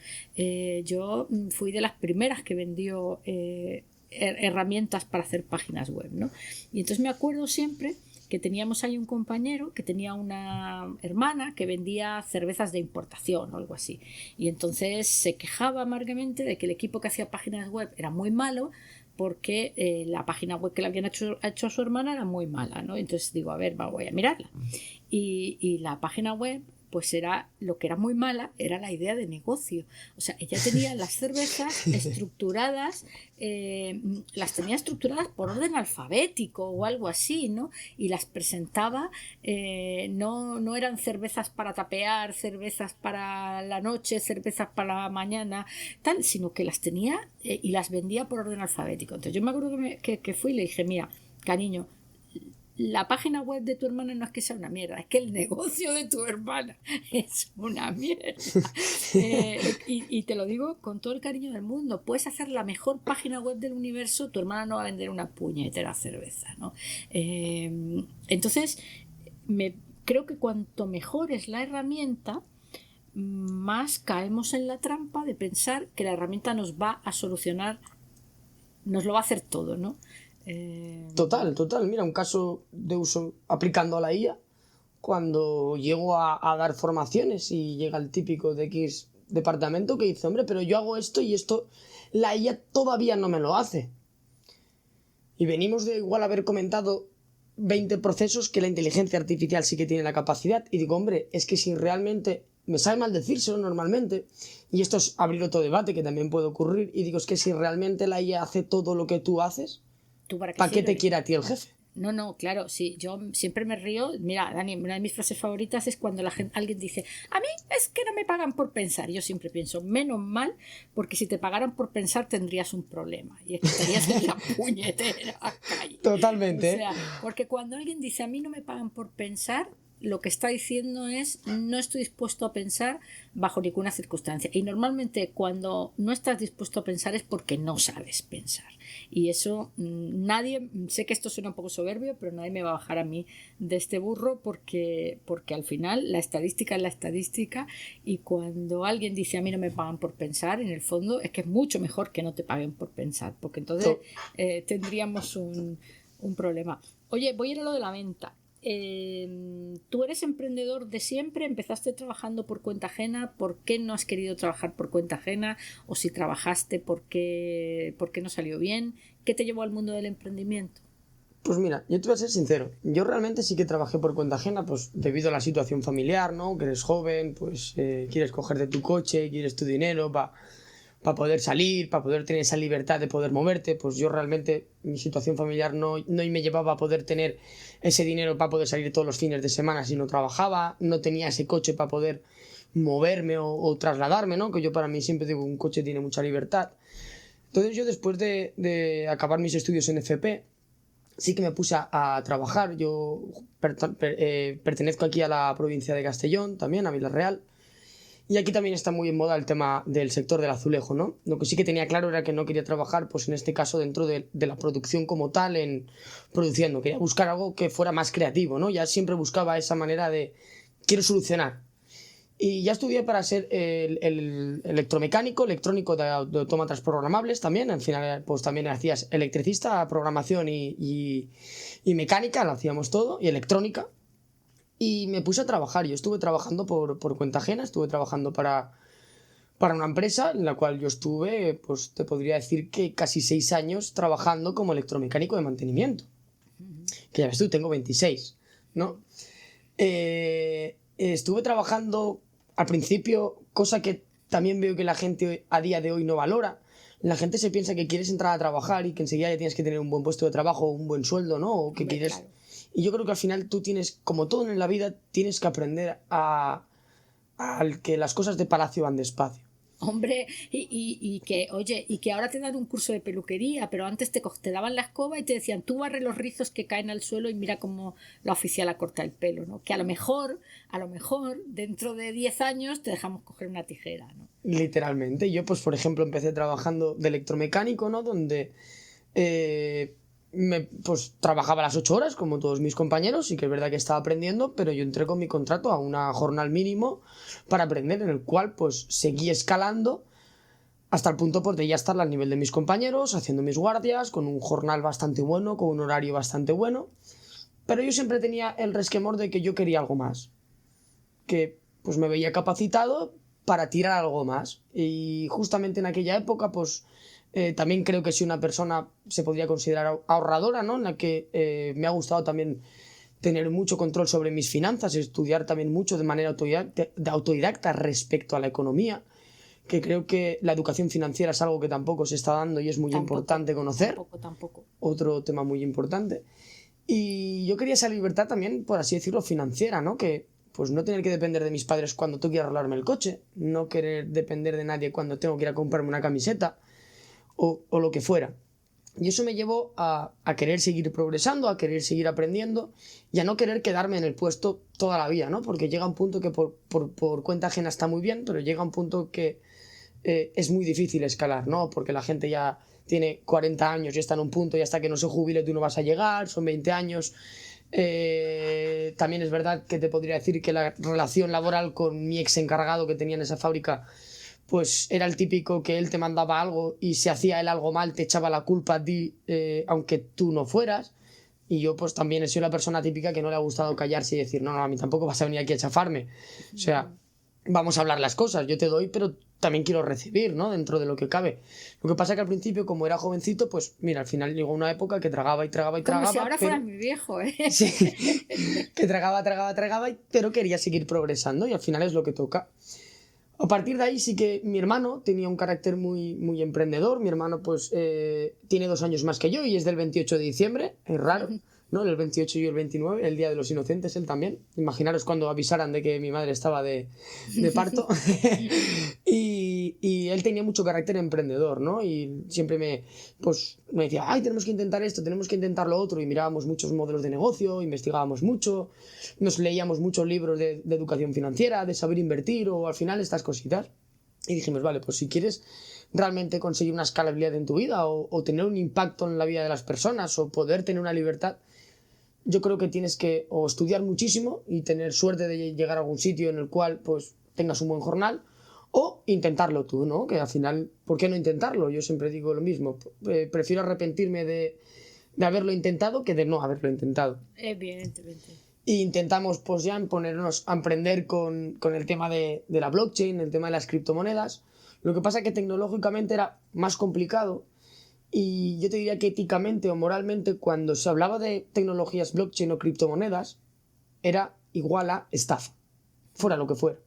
Yo fui de las primeras que vendió herramientas para hacer páginas web, ¿no? Y entonces me acuerdo siempre que teníamos ahí un compañero que tenía una hermana que vendía cervezas de importación o algo así. Y entonces se quejaba amargamente de que el equipo que hacía páginas web era muy malo porque la página web que le habían hecho a su hermana era muy mala, ¿no? Entonces digo, a ver, voy a mirarla. Y la página web, pues era lo que era muy mala, era la idea de negocio. O sea, ella tenía las cervezas estructuradas, las tenía estructuradas por orden alfabético o algo así, ¿no? Y las presentaba, no eran cervezas para tapear, cervezas para la noche, cervezas para la mañana, tal, sino que las tenía y las vendía por orden alfabético. Entonces yo me acuerdo que fui y le dije, mira, cariño, la página web de tu hermana no es que sea una mierda, es que el negocio de tu hermana es una mierda. Y te lo digo con todo el cariño del mundo. Puedes hacer la mejor página web del universo, tu hermana no va a vender una puñetera cerveza, ¿no? Entonces, creo que cuanto mejor es la herramienta, más caemos en la trampa de pensar que la herramienta nos va a solucionar, nos lo va a hacer todo, ¿no? Total. Mira, un caso de uso aplicando a la IA, cuando llego a dar formaciones y llega el típico de X departamento que dice, hombre, pero yo hago esto y esto la IA todavía no me lo hace. Y venimos de igual haber comentado 20 procesos que la inteligencia artificial sí que tiene la capacidad. Y digo, hombre, es que si realmente, me sabe mal decírselo normalmente, y esto es abrir otro debate que también puede ocurrir, y digo, es que si realmente la IA hace todo lo que tú haces, ¿para qué te quiere a ti el jefe? No, claro, sí, yo siempre me río. Mira, Dani, una de mis frases favoritas es cuando alguien dice, a mí es que no me pagan por pensar. Yo siempre pienso, menos mal, porque si te pagaran por pensar tendrías un problema y es que estarías en la puñetera calle. Totalmente. O sea, porque cuando alguien dice, a mí no me pagan por pensar, lo que está diciendo es, no estoy dispuesto a pensar bajo ninguna circunstancia. Y normalmente cuando no estás dispuesto a pensar es porque no sabes pensar. Y eso nadie, sé que esto suena un poco soberbio, pero nadie me va a bajar a mí de este burro porque al final la estadística es la estadística, y cuando alguien dice a mí no me pagan por pensar, en el fondo es que es mucho mejor que no te paguen por pensar, porque entonces tendríamos un problema. Oye, voy a ir a lo de la venta. Tú eres emprendedor de siempre, empezaste trabajando por cuenta ajena. ¿Por qué no has querido trabajar por cuenta ajena? O si trabajaste, ¿por qué no salió bien? ¿Qué te llevó al mundo del emprendimiento? Pues mira, yo te voy a ser sincero, yo realmente sí que trabajé por cuenta ajena, pues debido a la situación familiar, ¿no? Que eres joven, pues quieres cogerte tu coche, quieres tu dinero para poder salir, para poder tener esa libertad de poder moverte. Pues yo realmente, mi situación familiar no me llevaba a poder tener ese dinero para poder salir todos los fines de semana si no trabajaba, no tenía ese coche para poder moverme o trasladarme, ¿no? Que yo para mí siempre digo, un coche tiene mucha libertad. Entonces yo después de acabar mis estudios en FP, sí que me puse a trabajar. Yo pertenezco aquí a la provincia de Castellón, también a Villarreal. Y aquí también está muy en moda el tema del sector del azulejo, ¿no? Lo que sí que tenía claro era que no quería trabajar, pues en este caso, dentro de la producción como tal, en produciendo. Quería buscar algo que fuera más creativo, ¿no? Ya siempre buscaba esa manera de, quiero solucionar. Y ya estudié para ser el electromecánico, electrónico de autómatas programables también. Al final, pues también hacías electricista, programación y mecánica, lo hacíamos todo, y electrónica. Y me puse a trabajar. Yo estuve trabajando por cuenta ajena, estuve trabajando para una empresa en la cual yo estuve, pues te podría decir que casi 6 años trabajando como electromecánico de mantenimiento. Que ya ves tú, tengo 26, ¿no? Estuve trabajando al principio, cosa que también veo que la gente a día de hoy no valora. La gente se piensa que quieres entrar a trabajar y que enseguida ya tienes que tener un buen puesto de trabajo, un buen sueldo, ¿no? O que quieres... Claro. Y yo creo que al final tú tienes, como todo en la vida, tienes que aprender a que las cosas de palacio van despacio. Hombre, y que, oye, y que ahora te dan un curso de peluquería, pero antes te daban la escoba y te decían, tú barre los rizos que caen al suelo y mira cómo la oficial corta el pelo, ¿no? Que a lo mejor, dentro de 10 años te dejamos coger una tijera, ¿no? Literalmente. Yo, pues, por ejemplo, empecé trabajando de electromecánico, ¿no? Donde pues trabajaba las 8 horas como todos mis compañeros, y que es verdad que estaba aprendiendo, pero yo entré con mi contrato a una jornal mínimo para aprender, en el cual pues seguí escalando hasta el punto pues, de ya estar al nivel de mis compañeros, haciendo mis guardias, con un jornal bastante bueno, con un horario bastante bueno, pero yo siempre tenía el resquemor de que yo quería algo más, que pues me veía capacitado para tirar algo más, y justamente en aquella época pues también creo que si una persona se podría considerar ahorradora, ¿no? En la que me ha gustado también tener mucho control sobre mis finanzas, estudiar también mucho de manera autodidacta respecto a la economía, que creo que la educación financiera es algo que tampoco se está dando y es muy importante conocer. Tampoco. Otro tema muy importante. Y yo quería esa libertad también, por así decirlo, financiera, ¿no? Que pues no tener que depender de mis padres cuando tengo que ir a arreglarme el coche, no querer depender de nadie cuando tengo que ir a comprarme una camiseta, o lo que fuera. Y eso me llevó a querer seguir progresando, a querer seguir aprendiendo y a no querer quedarme en el puesto toda la vida, ¿no? Porque llega un punto que por cuenta ajena está muy bien, pero llega un punto que es muy difícil escalar, ¿no? Porque la gente ya tiene 40 años y está en un punto y hasta que no se jubile tú no vas a llegar, son 20 años. También es verdad que te podría decir que la relación laboral con mi ex encargado que tenía en esa fábrica pues era el típico que él te mandaba algo y si hacía él algo mal te echaba la culpa a ti, aunque tú no fueras. Y yo pues también he sido la persona típica que no le ha gustado callarse y decir, no, no, a mí tampoco vas a venir aquí a chafarme. O sea, vamos a hablar las cosas, yo te doy, pero también quiero recibir, ¿no? Dentro de lo que cabe. Lo que pasa que al principio, como era jovencito, pues mira, al final llegó una época que tragaba y tragaba y Como tragaba. si ahora pero... fuera mi viejo, ¿eh? Sí, que tragaba, pero quería seguir progresando y al final es lo que toca. A partir de ahí sí que mi hermano tenía un carácter muy, muy emprendedor. Mi hermano pues tiene 2 años más que yo y es del 28 de diciembre, es raro, ¿no? El 28 y yo el 29, el Día de los Inocentes, él también. Imaginaros cuando avisaran de que mi madre estaba de parto. Y él tenía mucho carácter emprendedor, ¿no? Y siempre me decía, ay, tenemos que intentar esto, tenemos que intentar lo otro. Y mirábamos muchos modelos de negocio, investigábamos mucho, nos leíamos muchos libros de educación financiera, de saber invertir o al final estas cositas. Y dijimos, vale, pues si quieres realmente conseguir una escalabilidad en tu vida o tener un impacto en la vida de las personas o poder tener una libertad, yo creo que tienes que o estudiar muchísimo y tener suerte de llegar a algún sitio en el cual pues tengas un buen jornal o intentarlo tú, ¿no? Que al final, ¿por qué no intentarlo? Yo siempre digo lo mismo, prefiero arrepentirme de haberlo intentado que de no haberlo intentado. Evidentemente. E intentamos pues ya ponernos a emprender con el tema de la blockchain, el tema de las criptomonedas. Lo que pasa es que tecnológicamente era más complicado y yo te diría que éticamente o moralmente cuando se hablaba de tecnologías blockchain o criptomonedas era igual a estafa, fuera lo que fuera.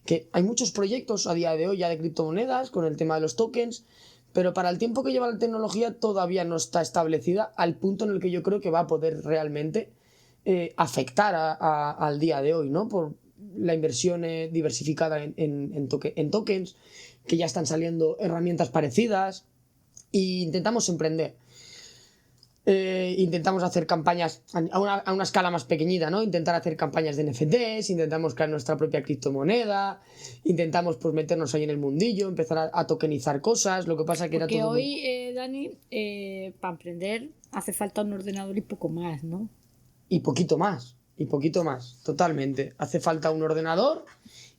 Que hay muchos proyectos a día de hoy ya de criptomonedas con el tema de los tokens, pero para el tiempo que lleva la tecnología todavía no está establecida al punto en el que yo creo que va a poder realmente afectar al día de hoy, ¿no? Por la inversión diversificada en tokens, que ya están saliendo herramientas parecidas e intentamos emprender. Intentamos hacer campañas a una escala más pequeñita, ¿no? Intentar hacer campañas de NFTs, intentamos crear nuestra propia criptomoneda, intentamos pues meternos ahí en el mundillo, empezar a tokenizar cosas, lo que pasa que Porque era todo hoy, Dani, para emprender hace falta un ordenador y poco más, ¿no? y poquito más, totalmente. Hace falta un ordenador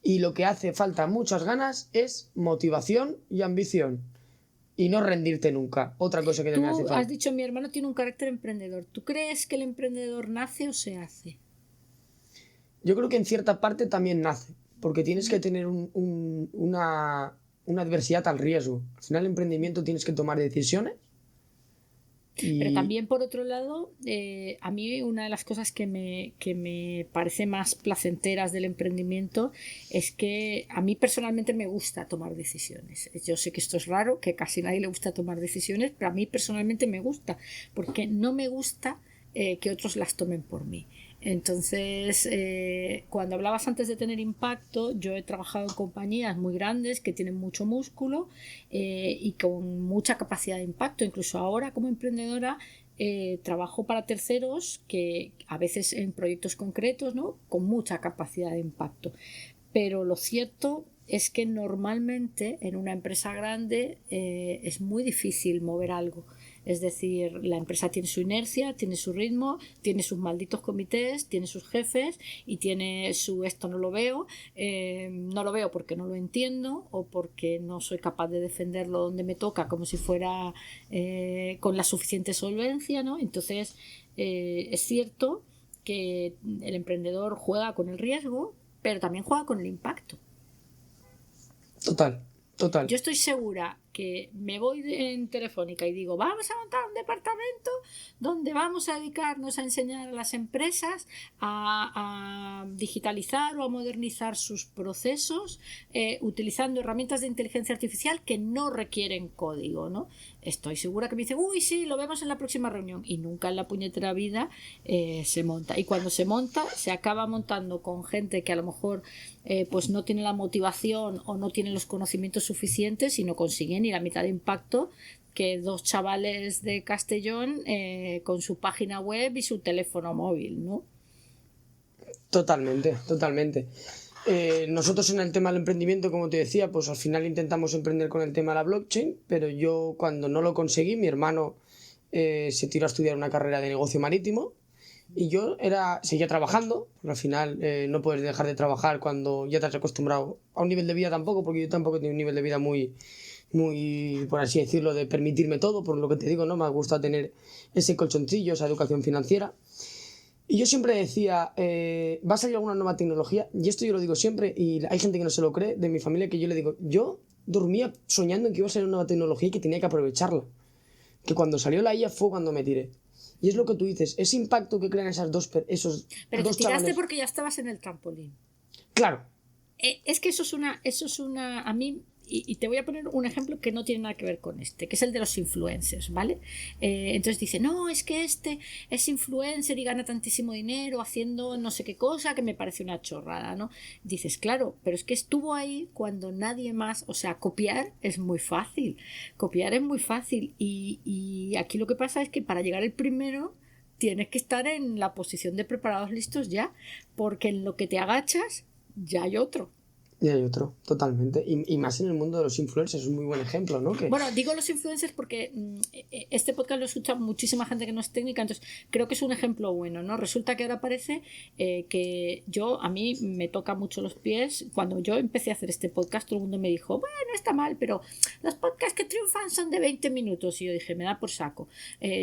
y lo que hace falta muchas ganas es motivación y ambición. Y no rendirte nunca. Otra cosa que también hace Tú falta. has dicho, mi hermano tiene un carácter emprendedor. ¿Tú crees que el emprendedor nace o se hace? Yo creo que en cierta parte también nace, porque tienes que tener una adversidad al riesgo. Al final, el emprendimiento tienes que tomar decisiones. Pero también, por otro lado, a mí una de las cosas que me parece más placenteras del emprendimiento es que a mí personalmente me gusta tomar decisiones. Yo sé que esto es raro, que casi a nadie le gusta tomar decisiones, pero a mí personalmente me gusta, porque no me gusta que otros las tomen por mí. Entonces, cuando hablabas antes de tener impacto, yo he trabajado en compañías muy grandes que tienen mucho músculo y con mucha capacidad de impacto. Incluso ahora, como emprendedora, trabajo para terceros que a veces en proyectos concretos, ¿no? Con mucha capacidad de impacto. Pero lo cierto es que normalmente en una empresa grande es muy difícil mover algo. Es decir, la empresa tiene su inercia, tiene su ritmo, tiene sus malditos comités, tiene sus jefes y tiene su esto no lo veo porque no lo entiendo o porque no soy capaz de defenderlo donde me toca como si fuera con la suficiente solvencia, ¿no? Entonces, es cierto que el emprendedor juega con el riesgo, pero también juega con el impacto. Total. Yo estoy segura que me voy en Telefónica y digo, vamos a montar un departamento donde vamos a dedicarnos a enseñar a las empresas a digitalizar o a modernizar sus procesos utilizando herramientas de inteligencia artificial que no requieren código, ¿no? Estoy segura que me dicen, uy, sí, lo vemos en la próxima reunión, y nunca en la puñetera vida se monta. Y cuando se monta, se acaba montando con gente que a lo mejor pues no tiene la motivación o no tiene los conocimientos suficientes y no consiguen ni la mitad de impacto que dos chavales de Castellón con su página web y su teléfono móvil, ¿no? Totalmente, totalmente. Nosotros en el tema del emprendimiento, como te decía, pues al final intentamos emprender con el tema de la blockchain, pero yo cuando no lo conseguí, mi hermano se tiró a estudiar una carrera de negocio marítimo y yo seguía trabajando, porque al final no puedes dejar de trabajar cuando ya te has acostumbrado a un nivel de vida tampoco, porque yo tampoco tengo un nivel de vida muy, por así decirlo, de permitirme todo, por lo que te digo, ¿no? Me ha gustado tener ese colchoncillo, esa educación financiera. Y yo siempre decía, va a salir alguna nueva tecnología, y esto yo lo digo siempre, y hay gente que no se lo cree, de mi familia, que yo le digo, yo dormía soñando en que iba a salir una nueva tecnología y que tenía que aprovecharla. Que cuando salió la IA fue cuando me tiré. Y es lo que tú dices, ese impacto que crean esos dos Pero te tiraste chavales. porque ya estabas en el trampolín. Claro. Es que eso es una, a mí, y te voy a poner un ejemplo que no tiene nada que ver con este, que es el de los influencers, ¿vale? Entonces dice, no, es que este es influencer y gana tantísimo dinero haciendo no sé qué cosa, que me parece una chorrada, ¿no? Dices, claro, pero es que estuvo ahí cuando nadie más, o sea, copiar es muy fácil, y aquí lo que pasa es que para llegar el primero tienes que estar en la posición de preparados listos ya, porque en lo que te agachas ya hay otro. Y hay otro, totalmente. Y más en el mundo de los influencers, es un muy buen ejemplo, ¿no? Que... Bueno, digo los influencers porque este podcast lo escucha muchísima gente que no es técnica, entonces creo que es un ejemplo bueno, ¿no? Resulta que ahora parece que a mí me toca mucho los pies. Cuando yo empecé a hacer este podcast, todo el mundo me dijo, bueno, está mal, pero los podcasts que triunfan son de 20 minutos. Y yo dije, me da por saco.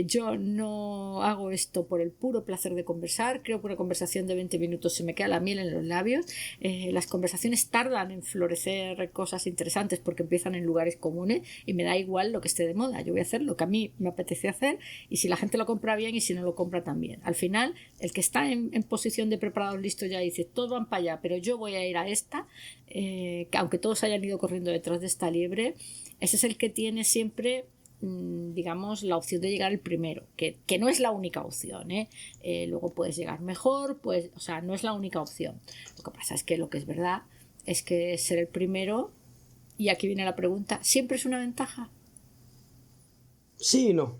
Yo no hago esto por el puro placer de conversar. Creo que una conversación de 20 minutos se me queda la miel en los labios. Las conversaciones tardan en florecer cosas interesantes porque empiezan en lugares comunes y me da igual lo que esté de moda. Yo voy a hacer lo que a mí me apetece hacer y si la gente lo compra bien y si no lo compra también. Al final, el que está en posición de preparados listos ya dice, todos van para allá, pero yo voy a ir a esta, que aunque todos hayan ido corriendo detrás de esta liebre, ese es el que tiene siempre, digamos, la opción de llegar el primero, que no es la única opción, luego puedes llegar mejor, pues, o sea, no es la única opción. Lo que pasa es que lo que es verdad es que ser el primero, y aquí viene la pregunta, ¿siempre es una ventaja? Sí y no.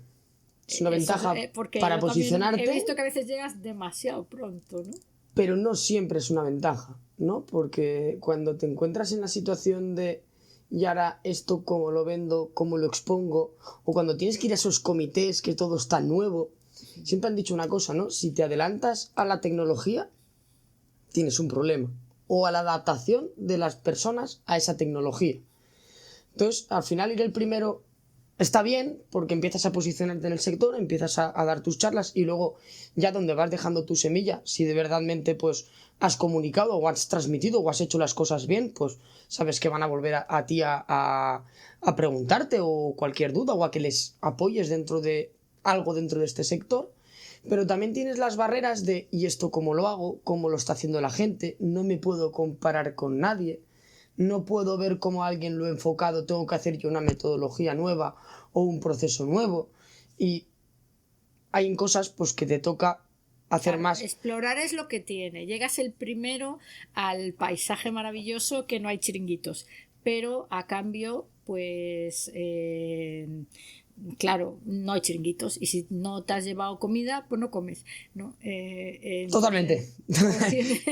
Es una ventaja para posicionarte. He visto que a veces llegas demasiado pronto, ¿no? Pero no siempre es una ventaja, ¿no? Porque cuando te encuentras en la situación de y ahora esto cómo lo vendo, cómo lo expongo, o cuando tienes que ir a esos comités que todo está nuevo, siempre han dicho una cosa, ¿no? Si te adelantas a la tecnología, tienes un problema. O a la adaptación de las personas a esa tecnología. Entonces, al final ir el primero está bien porque empiezas a posicionarte en el sector, empiezas a dar tus charlas y luego ya donde vas dejando tu semilla, si de verdadmente pues has comunicado o has transmitido o has hecho las cosas bien, pues sabes que van a volver a ti a preguntarte o cualquier duda o a que les apoyes dentro de algo dentro de este sector. Pero también tienes las barreras de ¿y esto cómo lo hago? ¿Cómo lo está haciendo la gente? No me puedo comparar con nadie. No puedo ver cómo alguien lo ha enfocado. Tengo que hacer yo una metodología nueva o un proceso nuevo. Y hay cosas pues que te toca hacer Claro, más. explorar es lo que tiene. Llegas el primero al paisaje maravilloso que no hay chiringuitos. Pero a cambio, pues... claro, no hay chiringuitos y si no te has llevado comida, pues no comes, ¿no? Totalmente.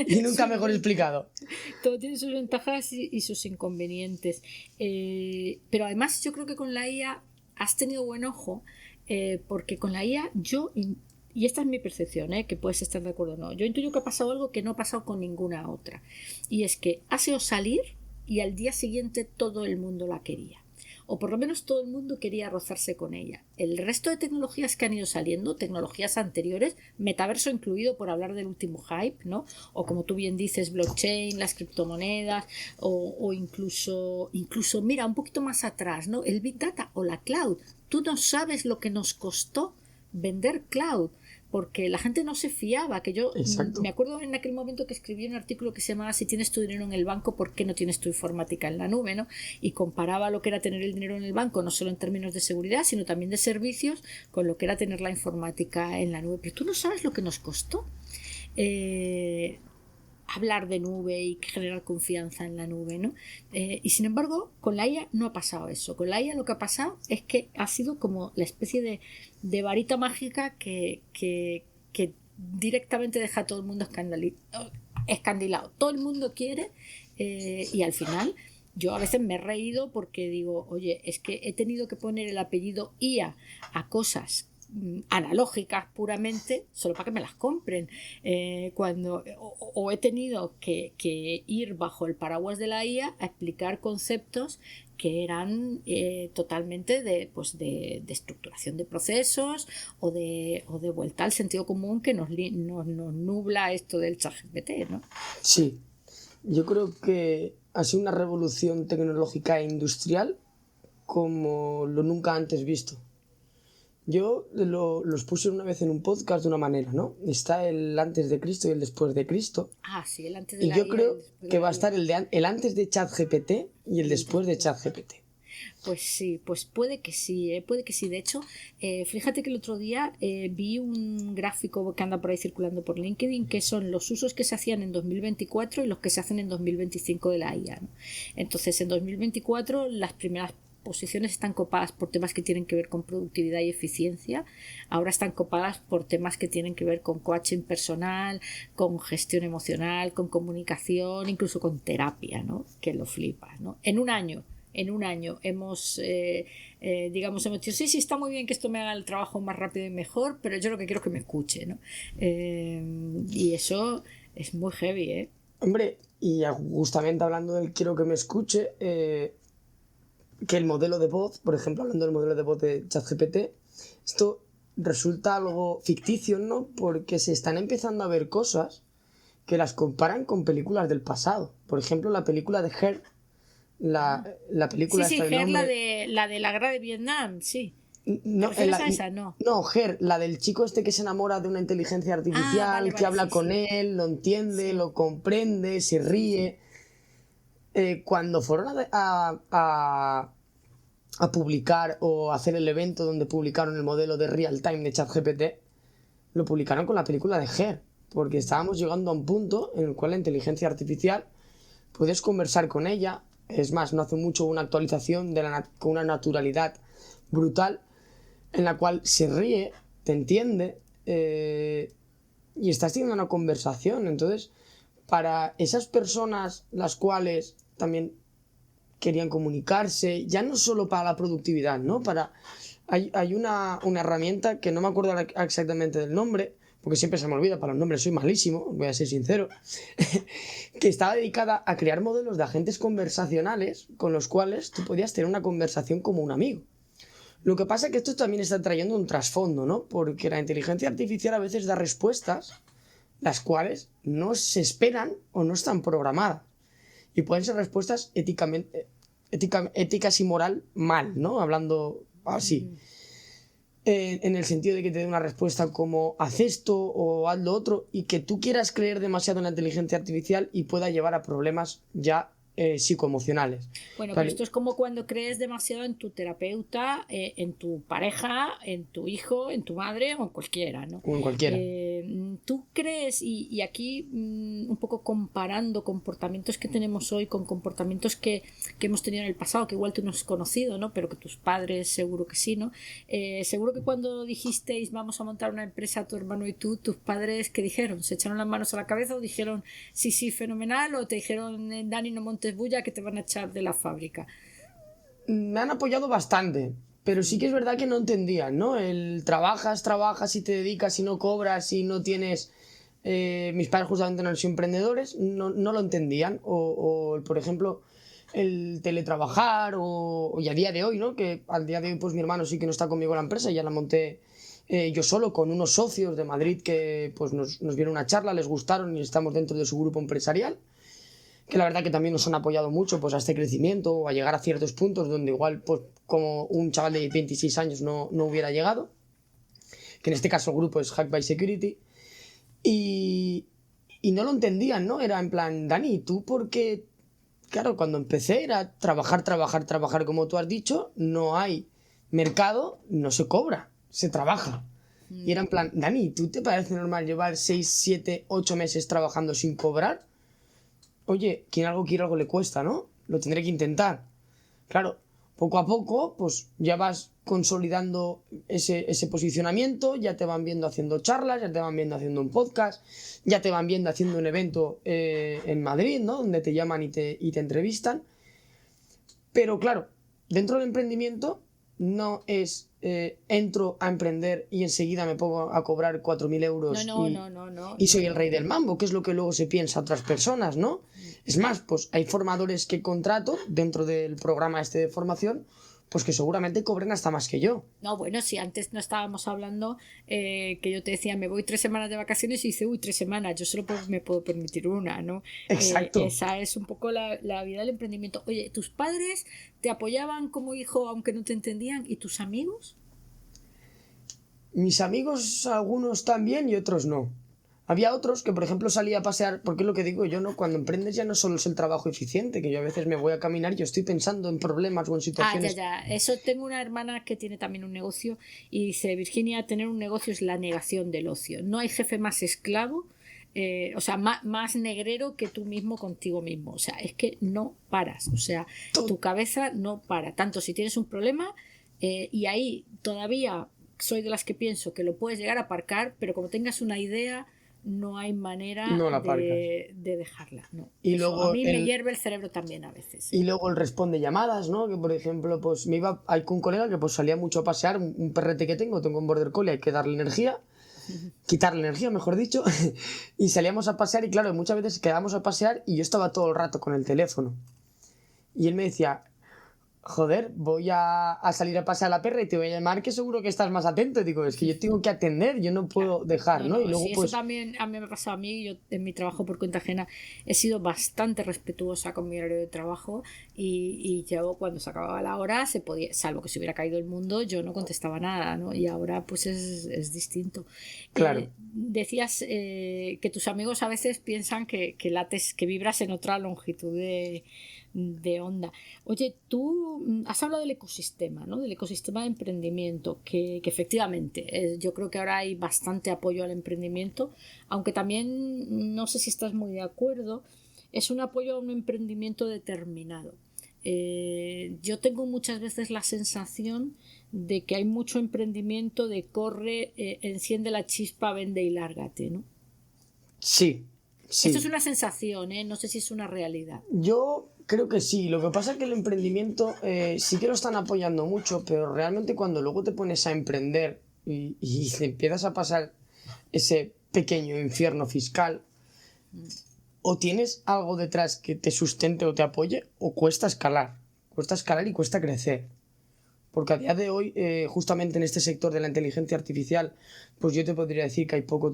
Y nunca mejor explicado. Todo tiene sus ventajas y sus inconvenientes. Pero además yo creo que con la IA has tenido buen ojo, porque con la IA y esta es mi percepción, que puedes estar de acuerdo o no, yo intuyo que ha pasado algo que no ha pasado con ninguna otra. Y es que ha sido salir y al día siguiente todo el mundo la quería. O por lo menos todo el mundo quería rozarse con ella. El resto de tecnologías que han ido saliendo, tecnologías anteriores, metaverso incluido por hablar del último hype, ¿no? O como tú bien dices, blockchain, las criptomonedas, o incluso, mira, un poquito más atrás, ¿no? El Big Data o la cloud. Tú no sabes lo que nos costó vender cloud, porque la gente no se fiaba, que yo Exacto. Me acuerdo en aquel momento que escribí un artículo que se llamaba Si tienes tu dinero en el banco, ¿por qué no tienes tu informática en la nube? ¿No? Y comparaba lo que era tener el dinero en el banco, no solo en términos de seguridad, sino también de servicios, con lo que era tener la informática en la nube. Pero tú no sabes lo que nos costó. hablar de nube y generar confianza en la nube, ¿no? Y sin embargo, con la IA no ha pasado eso. Con la IA lo que ha pasado es que ha sido como la especie de varita mágica que directamente deja a todo el mundo escandilado. Todo el mundo quiere y al final yo a veces me he reído porque digo, oye, es que he tenido que poner el apellido IA a cosas analógicas puramente solo para que me las compren o he tenido que ir bajo el paraguas de la IA a explicar conceptos que eran totalmente de estructuración de procesos o de vuelta al sentido común que nos nubla esto del ChatGPT, ¿no? Sí, yo creo que ha sido una revolución tecnológica e industrial como lo nunca antes visto. Yo los puse una vez en un podcast de una manera, ¿no? Está el antes de Cristo y el después de Cristo. Sí, el antes de y la yo IA creo y que va a estar el antes de ChatGPT y el después de ChatGPT. Pues sí, pues puede que sí, puede que sí. De hecho, fíjate que el otro día vi un gráfico que anda por ahí circulando por LinkedIn, que son los usos que se hacían en 2024 y los que se hacen en 2025 de la IA, ¿no? Entonces, en 2024 las primeras posiciones están copadas por temas que tienen que ver con productividad y eficiencia. Ahora están copadas por temas que tienen que ver con coaching personal, con gestión emocional, con comunicación, incluso con terapia, ¿no? Que lo flipas, ¿no? En un año hemos hemos dicho, sí, está muy bien que esto me haga el trabajo más rápido y mejor, pero yo lo que quiero es que me escuche, ¿no? Y eso es muy heavy, ¿eh? Hombre, y justamente hablando del quiero que me escuche, que el modelo de voz, por ejemplo, hablando del modelo de voz de ChatGPT, esto resulta algo ficticio, ¿no? Porque se están empezando a ver cosas que las comparan con películas del pasado. Por ejemplo, la película de Her, la película Sí, está el Her, nombre... la de la guerra de Vietnam, sí. No, ¿Te refieres a esa? No. No, Her, la del chico este que se enamora de una inteligencia artificial, Vale, que habla sí, con sí. él, lo entiende, lo comprende, se ríe. Cuando fueron a publicar o hacer el evento donde publicaron el modelo de real time de ChatGPT, lo publicaron con la película de Her, porque estábamos llegando a un punto en el cual la inteligencia artificial puedes conversar con ella. Es más, no hace mucho una actualización con una naturalidad brutal en la cual se ríe, te entiende y estás teniendo una conversación. Entonces, para esas personas las cuales también querían comunicarse, ya no solo para la productividad, ¿no? Hay una herramienta que no me acuerdo exactamente del nombre, porque siempre se me olvida, para los nombres soy malísimo, voy a ser sincero, que estaba dedicada a crear modelos de agentes conversacionales con los cuales tú podías tener una conversación como un amigo. Lo que pasa es que esto también está trayendo un trasfondo, ¿no? Porque la inteligencia artificial a veces da respuestas las cuales no se esperan o no están programadas. Y pueden ser respuestas éticas y moral mal, ¿no? Hablando así. En el sentido de que te dé una respuesta como haz esto o haz lo otro y que tú quieras creer demasiado en la inteligencia artificial y pueda llevar a problemas ya psicoemocionales. Bueno, Vale. pero esto es como cuando crees demasiado en tu terapeuta, en tu pareja, en tu hijo, en tu madre o en cualquiera, ¿no? O en cualquiera. ¿Tú crees, y aquí un poco comparando comportamientos que tenemos hoy con comportamientos que hemos tenido en el pasado, que igual tú no has conocido, ¿no? Pero que tus padres seguro que sí, ¿no? Seguro que cuando dijisteis vamos a montar una empresa tu hermano y tú, tus padres, ¿qué dijeron? ¿Se echaron las manos a la cabeza o dijeron sí, fenomenal? ¿O te dijeron Dani, no montes bulla que te van a echar de la fábrica? Me han apoyado bastante, pero sí que es verdad que no entendían, ¿no? El trabajas y te dedicas y no cobras y no tienes... mis padres justamente no son emprendedores, no lo entendían. O, por ejemplo, el teletrabajar y a día de hoy, ¿no? Que al día de hoy pues mi hermano sí que no está conmigo en la empresa, ya la monté yo solo con unos socios de Madrid que pues nos vieron una charla, les gustaron y estamos dentro de su grupo empresarial, que la verdad que también nos han apoyado mucho pues a este crecimiento o a llegar a ciertos puntos donde igual pues como un chaval de 26 años no hubiera llegado, que en este caso el grupo es Hack by Security y no lo entendían, ¿no? Era en plan, Dani, ¿tú por qué? Claro, cuando empecé era trabajar como tú has dicho, no hay mercado, no se cobra, se trabaja. Y era en plan, Dani, ¿tú te parece normal llevar 6, 7, 8 meses trabajando sin cobrar? oye, quien algo quiere, algo le cuesta, ¿no? Lo tendré que intentar. Claro, poco a poco, pues ya vas consolidando ese posicionamiento, ya te van viendo haciendo charlas, ya te van viendo haciendo un podcast, ya te van viendo haciendo un evento en Madrid, ¿no? Donde te llaman y te entrevistan. Pero claro, dentro del emprendimiento no es entro a emprender y enseguida me pongo a cobrar 4.000 euros y soy el rey del mambo, que es lo que luego se piensa otras personas, ¿no? Es más, pues hay formadores que contrato dentro del programa este de formación, pues que seguramente cobren hasta más que yo. No, bueno, si antes no estábamos hablando que yo te decía, me voy 3 semanas de vacaciones y dice, uy, 3 semanas, yo solo me puedo permitir una, ¿no? Exacto. Esa es un poco la vida del emprendimiento. Oye, ¿tus padres te apoyaban como hijo aunque no te entendían? ¿Y tus amigos? Mis amigos, algunos también y otros no. Había otros que, por ejemplo, salía a pasear, porque es lo que digo yo, ¿no? Cuando emprendes ya no solo es el trabajo eficiente, que yo a veces me voy a caminar y yo estoy pensando en problemas o en situaciones. Ya. Eso tengo una hermana que tiene también un negocio y dice, Virginia, tener un negocio es la negación del ocio. No hay jefe más esclavo, o sea, más negrero que tú mismo contigo mismo. O sea, es que no paras. O sea, tu cabeza no para. Tanto si tienes un problema y ahí todavía soy de las que pienso que lo puedes llegar a aparcar, pero como tengas una idea no hay manera No la de dejarla. No. Y Eso, luego a mí me hierve el cerebro también a veces. Y luego el responde llamadas, ¿no? Que por ejemplo, pues me iba hay con un colega que pues salía mucho a pasear, un perrete que tengo un border collie, hay que darle energía, quitarle energía, mejor dicho, y salíamos a pasear y claro, muchas veces quedábamos a pasear y yo estaba todo el rato con el teléfono. Y él me decía, joder, voy a salir a pasear a la perra y te voy a llamar que seguro que estás más atento. Y digo, es que yo tengo que atender, yo no puedo dejar, ¿no? Y luego sí, pues eso también a mí me ha pasado a mí. Yo en mi trabajo por cuenta ajena he sido bastante respetuosa con mi horario de trabajo y yo cuando se acababa la hora se podía, salvo que se hubiera caído el mundo, yo no contestaba nada, ¿no? Y ahora pues es distinto. Claro. Decías que tus amigos a veces piensan que lates, que vibras en otra longitud de onda. Oye, tú has hablado del ecosistema, ¿no? Del ecosistema de emprendimiento, que efectivamente yo creo que ahora hay bastante apoyo al emprendimiento, aunque también no sé si estás muy de acuerdo, es un apoyo a un emprendimiento determinado. Yo tengo muchas veces la sensación de que hay mucho emprendimiento de corre, enciende la chispa, vende y lárgate, ¿no? sí. Esto es una sensación, no sé si es una realidad. Yo creo que sí, lo que pasa es que el emprendimiento sí que lo están apoyando mucho, pero realmente cuando luego te pones a emprender y te empiezas a pasar ese pequeño infierno fiscal, o tienes algo detrás que te sustente o te apoye, o cuesta escalar y cuesta crecer. Porque a día de hoy, justamente en este sector de la inteligencia artificial, pues yo te podría decir que hay poca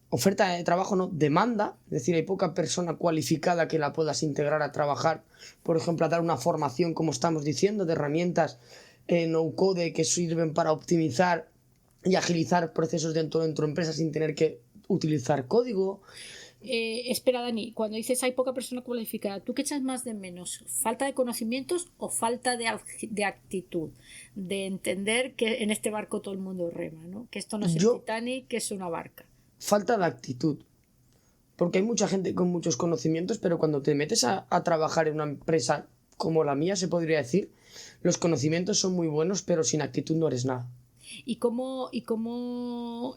oferta de trabajo, no, demanda, es decir, hay poca persona cualificada que la puedas integrar a trabajar, por ejemplo, a dar una formación, como estamos diciendo, de herramientas no-code que sirven para optimizar y agilizar procesos dentro de empresas sin tener que utilizar código. Espera, Dani, cuando dices hay poca persona cualificada, ¿tú qué echas más de menos? ¿Falta de conocimientos o falta de actitud? De entender que en este barco todo el mundo rema, ¿no? Que esto no es el Titanic, que es una barca. Falta de actitud. Porque hay mucha gente con muchos conocimientos, pero cuando te metes a trabajar en una empresa como la mía, se podría decir, los conocimientos son muy buenos, pero sin actitud no eres nada. ¿Y cómo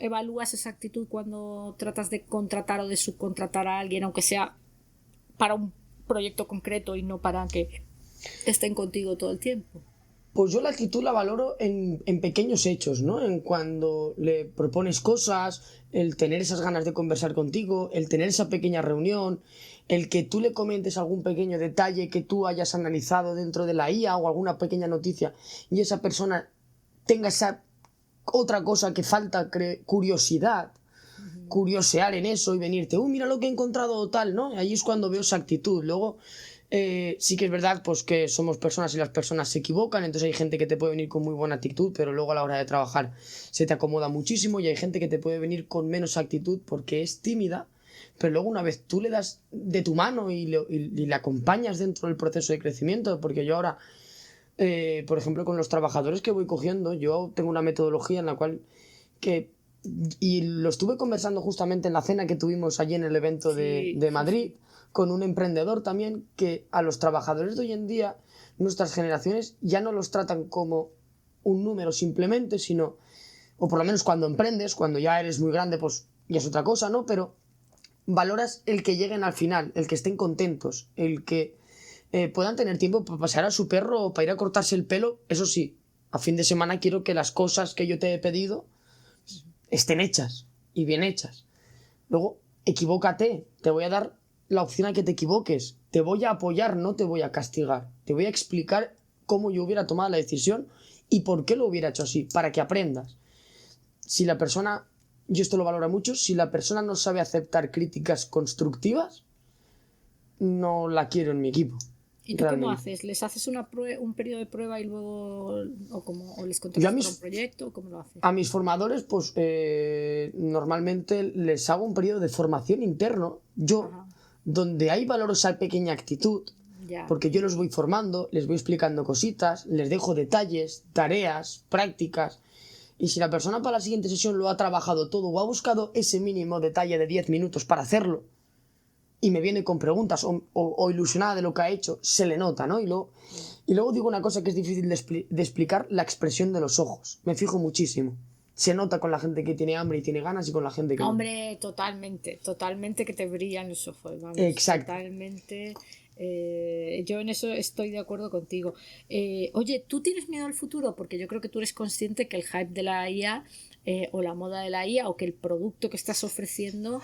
evalúas esa actitud cuando tratas de contratar o de subcontratar a alguien, aunque sea para un proyecto concreto y no para que estén contigo todo el tiempo? Pues yo la actitud la valoro en pequeños hechos, ¿no? En cuando le propones cosas, el tener esas ganas de conversar contigo, el tener esa pequeña reunión, el que tú le comentes algún pequeño detalle que tú hayas analizado dentro de la IA o alguna pequeña noticia y esa persona tenga esa otra cosa que falta, curiosidad, curiosear en eso y venirte, mira lo que he encontrado tal, ¿no? Ahí es cuando veo esa actitud. Luego, sí que es verdad pues que somos personas y las personas se equivocan, entonces hay gente que te puede venir con muy buena actitud, pero luego a la hora de trabajar se te acomoda muchísimo y hay gente que te puede venir con menos actitud porque es tímida, pero luego una vez tú le das de tu mano y le acompañas dentro del proceso de crecimiento, porque yo ahora... por ejemplo, con los trabajadores que voy cogiendo, yo tengo una metodología en la cual que Y lo estuve conversando justamente en la cena que tuvimos allí en el evento de Madrid, con un emprendedor también, que a los trabajadores de hoy en día, nuestras generaciones ya no los tratan como un número simplemente, sino, o por lo menos cuando emprendes, cuando ya eres muy grande, pues ya es otra cosa, ¿no? Pero valoras el que lleguen al final, el que estén contentos, el que puedan tener tiempo para pasear a su perro o para ir a cortarse el pelo. Eso sí, a fin de semana quiero que las cosas que yo te he pedido estén hechas y bien hechas. Luego, equivócate, te voy a dar la opción a que te equivoques, te voy a apoyar, no te voy a castigar, te voy a explicar cómo yo hubiera tomado la decisión y por qué lo hubiera hecho así, para que aprendas. Si la persona, yo esto lo valoro mucho, si la persona no sabe aceptar críticas constructivas, no la quiero en mi equipo. ¿Y tú cómo haces? ¿Les haces un periodo de prueba y luego o les contratas para un proyecto? ¿Cómo lo haces? A mis formadores, pues normalmente les hago un periodo de formación interno, donde ahí valoro esa pequeña actitud, porque yo los voy formando, les voy explicando cositas, les dejo detalles, tareas, prácticas, y si la persona para la siguiente sesión lo ha trabajado todo o ha buscado ese mínimo detalle de 10 minutos para hacerlo, y me viene con preguntas o ilusionada de lo que ha hecho, se le nota, ¿no? Y luego digo una cosa que es difícil de explicar, la expresión de los ojos. Me fijo muchísimo. Se nota con la gente que tiene hambre y tiene ganas y con la gente que no. Hombre, totalmente que te brillan los ojos, vamos. Exacto. Totalmente. Yo en eso estoy de acuerdo contigo. Oye, ¿tú tienes miedo al futuro? Porque yo creo que tú eres consciente que el hype de la IA o la moda de la IA o que el producto que estás ofreciendo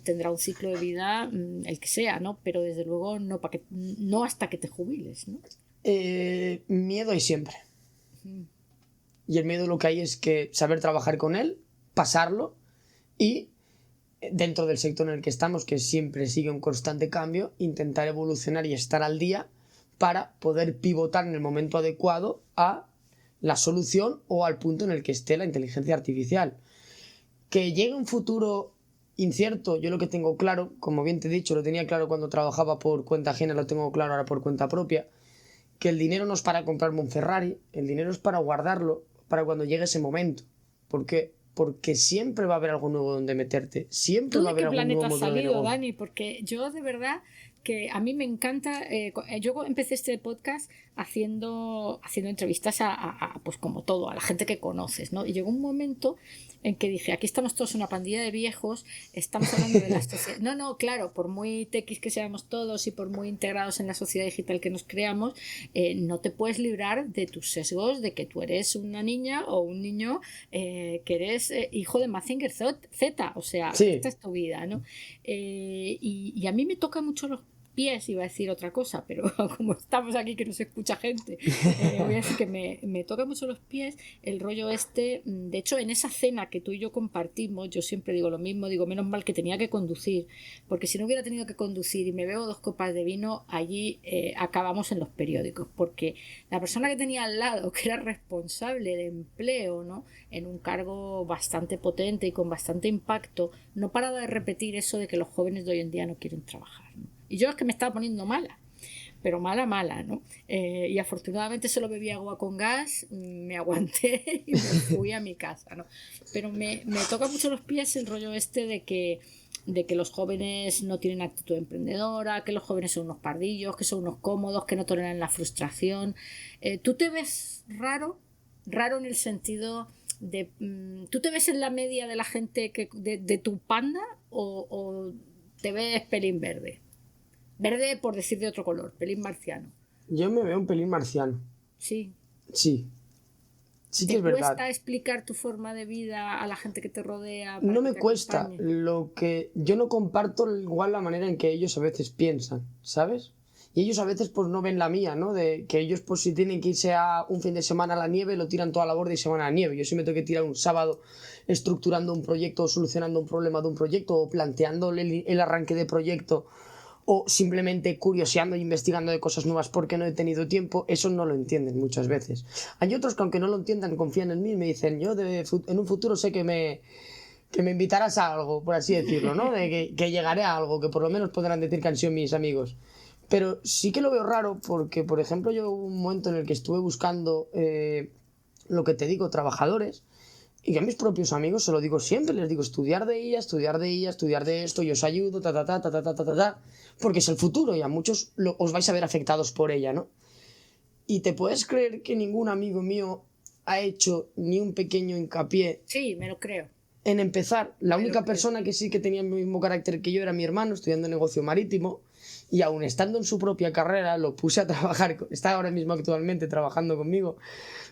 tendrá un ciclo de vida, el que sea, ¿no? Pero desde luego no hasta que te jubiles, ¿no? Miedo hay siempre. Y el miedo lo que hay es que saber trabajar con él, pasarlo y dentro del sector en el que estamos, que siempre sigue un constante cambio, intentar evolucionar y estar al día para poder pivotar en el momento adecuado a la solución o al punto en el que esté la inteligencia artificial. Que llegue un futuro incierto, yo lo que tengo claro, como bien te he dicho, lo tenía claro cuando trabajaba por cuenta ajena, lo tengo claro ahora por cuenta propia, que el dinero no es para comprarme un Ferrari, el dinero es para guardarlo para cuando llegue ese momento. ¿Por qué? Porque siempre va a haber algo nuevo donde meterte, siempre va a haber algún nuevo modelo de negocio. ¿Tú de qué planeta has salido, Dani? Porque yo de verdad que a mí me encanta, yo empecé este podcast haciendo entrevistas a pues como todo, a la gente que conoces, ¿no? Y llegó un momento en que dije, aquí estamos todos una pandilla de viejos, estamos hablando de la sociedad. No, claro, por muy tequis que seamos todos y por muy integrados en la sociedad digital que nos creamos, no te puedes librar de tus sesgos de que tú eres una niña o un niño que eres hijo de Mazinger Z, o sea, sí. Esta es tu vida, ¿no? Y a mí me toca mucho los pies, iba a decir otra cosa, pero como estamos aquí que no se escucha gente, voy a decir que me toca mucho los pies el rollo este. De hecho, en esa cena que tú y yo compartimos, yo siempre digo lo mismo, digo, menos mal que tenía que conducir, porque si no hubiera tenido que conducir y me bebo 2 copas de vino, allí acabamos en los periódicos, porque la persona que tenía al lado, que era responsable de empleo, ¿no?, en un cargo bastante potente y con bastante impacto, no paraba de repetir eso de que los jóvenes de hoy en día no quieren trabajar, ¿no? Y yo es que me estaba poniendo mala, pero mala, ¿no? Y afortunadamente solo bebí agua con gas, me aguanté y me fui a mi casa, ¿no? Pero me toca mucho los pies el rollo este de que los jóvenes no tienen actitud emprendedora, que los jóvenes son unos pardillos, que son unos cómodos, que no toleran la frustración. ¿Tú te ves raro en el sentido de... ¿Tú te ves en la media de la gente de tu panda o te ves pelín verde? Verde por decir de otro color, pelín marciano. Yo me veo un pelín marciano. Sí. Sí que es verdad. ¿Te cuesta explicar tu forma de vida a la gente que te rodea? No me cuesta, lo que yo no comparto igual la manera en que ellos a veces piensan, ¿sabes? Y ellos a veces pues no ven la mía, ¿no? De que ellos pues si tienen que irse a un fin de semana a la nieve, lo tiran toda la borda y se van a la nieve. Yo sí me tengo que tirar un sábado estructurando un proyecto o solucionando un problema de un proyecto o planteándole el arranque de proyecto o simplemente curioseando e investigando de cosas nuevas porque no he tenido tiempo. Eso no lo entienden muchas veces. Hay otros que aunque no lo entiendan confían en mí y me dicen, yo en un futuro sé que me invitarás a algo, por así decirlo, ¿no? De que llegaré a algo, que por lo menos podrán decir que han sido mis amigos. Pero sí que lo veo raro porque, por ejemplo, yo hubo un momento en el que estuve buscando, lo que te digo, trabajadores, Y que a mis propios amigos se lo digo siempre, les digo estudiar de ella, estudiar de ella, estudiar de esto, yo os ayudo, ta, ta, ta, ta, ta, ta, ta, ta, ta, porque es el futuro y a muchos os vais a ver afectados por ella, ¿no? Y te puedes creer que ningún amigo mío ha hecho ni un pequeño hincapié. Sí, me lo creo. En empezar, la única persona que sí que tenía el mismo carácter que yo era mi hermano, estudiando negocio marítimo, y aún estando en su propia carrera, lo puse a trabajar, está ahora mismo actualmente trabajando conmigo,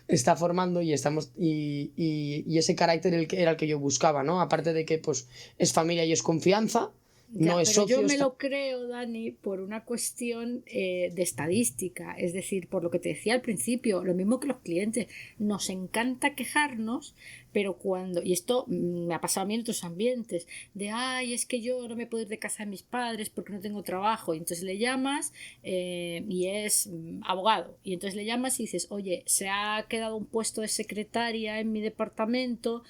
está formando y estamos y ese carácter era el que yo buscaba, ¿no? Aparte de que pues es familia y es confianza, ya, no es pero socio. yo me lo creo, Dani, por una cuestión de estadística, es decir, por lo que te decía al principio, lo mismo que los clientes, nos encanta quejarnos, pero cuando, y esto me ha pasado a mí en otros ambientes, de, ay, es que yo no me puedo ir de casa de mis padres porque no tengo trabajo, y entonces le llamas y es abogado, y entonces le llamas y dices, oye, se ha quedado un puesto de secretaria en mi departamento,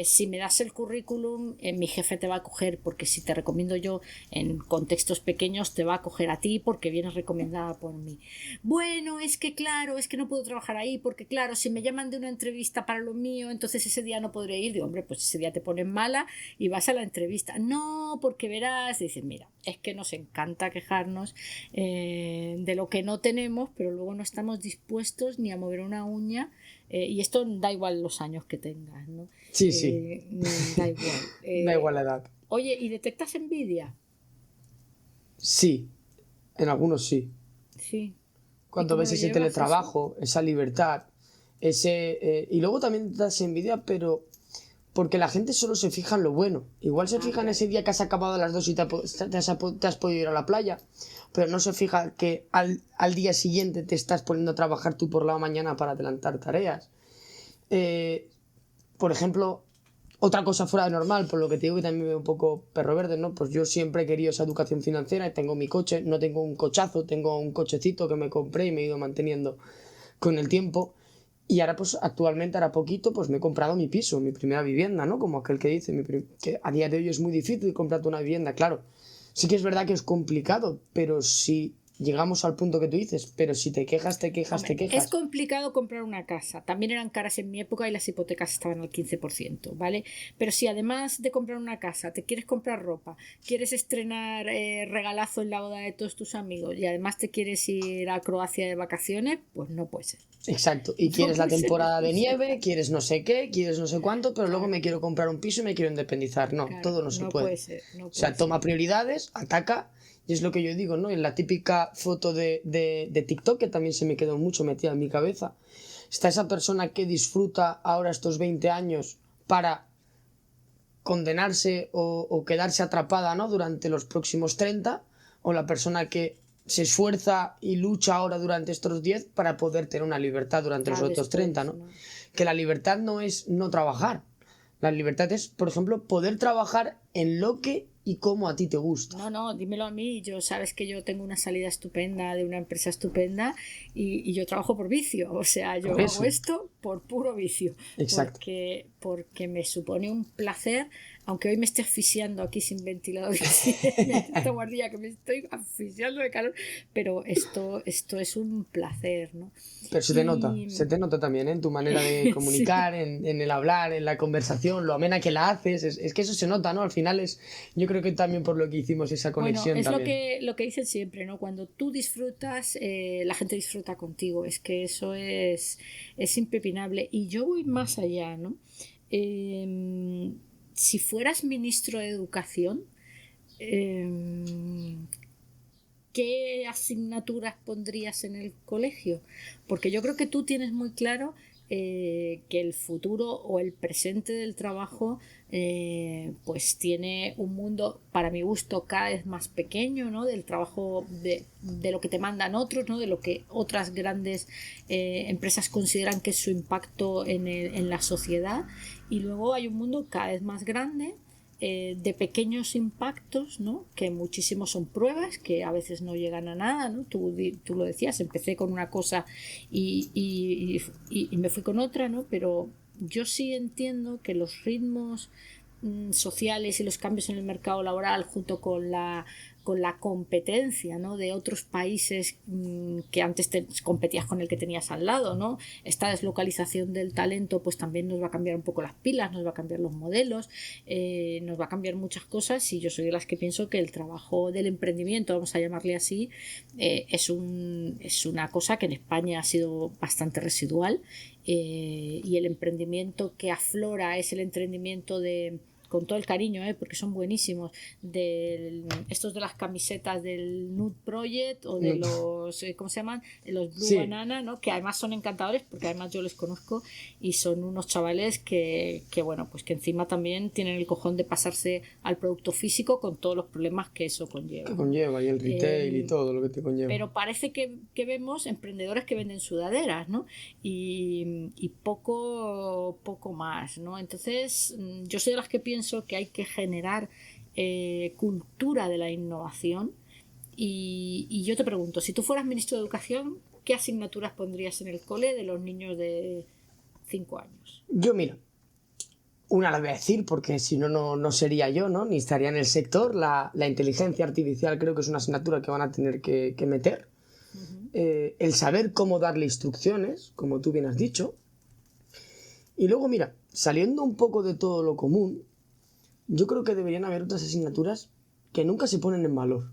si me das el currículum, mi jefe te va a coger, porque si te recomiendo yo en contextos pequeños te va a coger a ti porque vienes recomendada por mí. Bueno, es que claro, es que no puedo trabajar ahí porque claro, si me llaman de una entrevista para lo mío, entonces ese día no podré ir. Digo, hombre, pues ese día te pones mala y vas a la entrevista. No, porque verás, dices, mira, es que nos encanta quejarnos de lo que no tenemos, pero luego no estamos dispuestos ni a mover una uña. Y esto da igual los años que tengas, ¿no? Sí, sí. Da igual. Da igual la edad. Oye, ¿y detectas envidia? Sí, en algunos sí. Sí. Cuando ves ese teletrabajo, esa libertad, y luego también das envidia, pero porque la gente solo se fija en lo bueno. Igual se fija en ese día que has acabado a las 2 y te has podido ir a la playa, pero no se fija que al día siguiente te estás poniendo a trabajar tú por la mañana para adelantar tareas. Por ejemplo, otra cosa fuera de normal, por lo que te digo que también me veo un poco perro verde, ¿no? Pues yo siempre he querido esa educación financiera y tengo mi coche, no tengo un cochazo, tengo un cochecito que me compré y me he ido manteniendo con el tiempo. Y ahora, pues actualmente, ahora poquito, pues me he comprado mi piso, mi primera vivienda, ¿no? Como aquel que dice, que a día de hoy es muy difícil comprarte una vivienda, claro. Sí que es verdad que es complicado, pero si llegamos al punto que tú dices, pero si te quejas, te quejas, Hombre, te quejas. es complicado comprar una casa. También eran caras en mi época y las hipotecas estaban al 15%, ¿vale? Pero si además de comprar una casa, te quieres comprar ropa, quieres estrenar regalazo en la boda de todos tus amigos y además te quieres ir a Croacia de vacaciones, pues no puede ser. Exacto, y quieres la temporada de nieve, quieres no sé qué, quieres no sé cuánto, pero luego Claro. me quiero comprar un piso y me quiero independizar. No, Claro, todo no se puede. puede ser, no O sea, puede toma ser. prioridades, ataca, y es lo que yo digo, ¿no? En la típica foto de TikTok, que también se me quedó mucho metida en mi cabeza, está esa persona que disfruta ahora estos 20 años para condenarse o quedarse atrapada, ¿no? Durante los próximos 30, o la persona que se esfuerza y lucha ahora durante estos 10 para poder tener una libertad durante los otros 30, ¿no? Que la libertad no es no trabajar. La libertad es, por ejemplo, poder trabajar en lo que y cómo a ti te gusta. No, dímelo a mí. Yo sabes que yo tengo una salida estupenda de una empresa estupenda y yo trabajo por vicio. O sea, yo hago esto por puro vicio. Exacto. Porque me supone un placer, aunque hoy me esté asfixiando aquí sin ventilador, esta guardia que me estoy asfixiando de calor, pero esto es un placer, ¿no? Pero se te nota también, ¿eh? En tu manera de comunicar, sí. en el hablar, en la conversación, lo amena que la haces, es que eso se nota, ¿no? Al final yo creo que también por lo que hicimos esa conexión. Bueno, es también. lo que dicen siempre, ¿no? Cuando tú disfrutas, la gente disfruta contigo, es que eso es impepinable. Y yo voy más allá, ¿no? Si fueras ministro de Educación, ¿qué asignaturas pondrías en el colegio? Porque yo creo que tú tienes muy claro que el futuro o el presente del trabajo pues tiene un mundo, para mi gusto, cada vez más pequeño, ¿no? Del trabajo, de lo que te mandan otros, ¿no? De lo que otras grandes empresas consideran que es su impacto en la sociedad, y luego hay un mundo cada vez más grande de pequeños impactos, ¿no? Que muchísimos son pruebas que a veces no llegan a nada, ¿no? Tú lo decías, empecé con una cosa y me fui con otra, ¿no? Pero yo sí entiendo que los ritmos sociales y los cambios en el mercado laboral, junto con con la competencia, ¿no?, de otros países que antes competías con el que tenías al lado, ¿no? Esta deslocalización del talento pues también nos va a cambiar un poco las pilas, nos va a cambiar los modelos, nos va a cambiar muchas cosas, y yo soy de las que pienso que el trabajo del emprendimiento, vamos a llamarle así, es una cosa que en España ha sido bastante residual, y el emprendimiento que aflora es el emprendimiento de, con todo el cariño, porque son buenísimos, estos de las camisetas del Nude Project o de los, ¿cómo se llaman? Los Blue Banana, ¿no? Que además son encantadores, porque además yo les conozco y son unos chavales que bueno, pues que encima también tienen el cojón de pasarse al producto físico con todos los problemas que eso conlleva. Que conlleva, y el retail y todo lo que te conlleva. Pero parece que vemos emprendedores que venden sudaderas, ¿no? Y poco más, ¿no? Entonces, yo soy de las que pienso que hay que generar cultura de la innovación, y yo te pregunto, si tú fueras ministro de Educación, ¿qué asignaturas pondrías en el cole de los niños de 5 años? Yo, mira, una la voy a decir porque si no, no sería yo, ¿no? Ni estaría en el sector. La inteligencia artificial creo que es una asignatura que van a tener que meter. El saber cómo darle instrucciones, como tú bien has dicho. Y luego, mira, saliendo un poco de todo lo común, yo creo que deberían haber otras asignaturas que nunca se ponen en valor.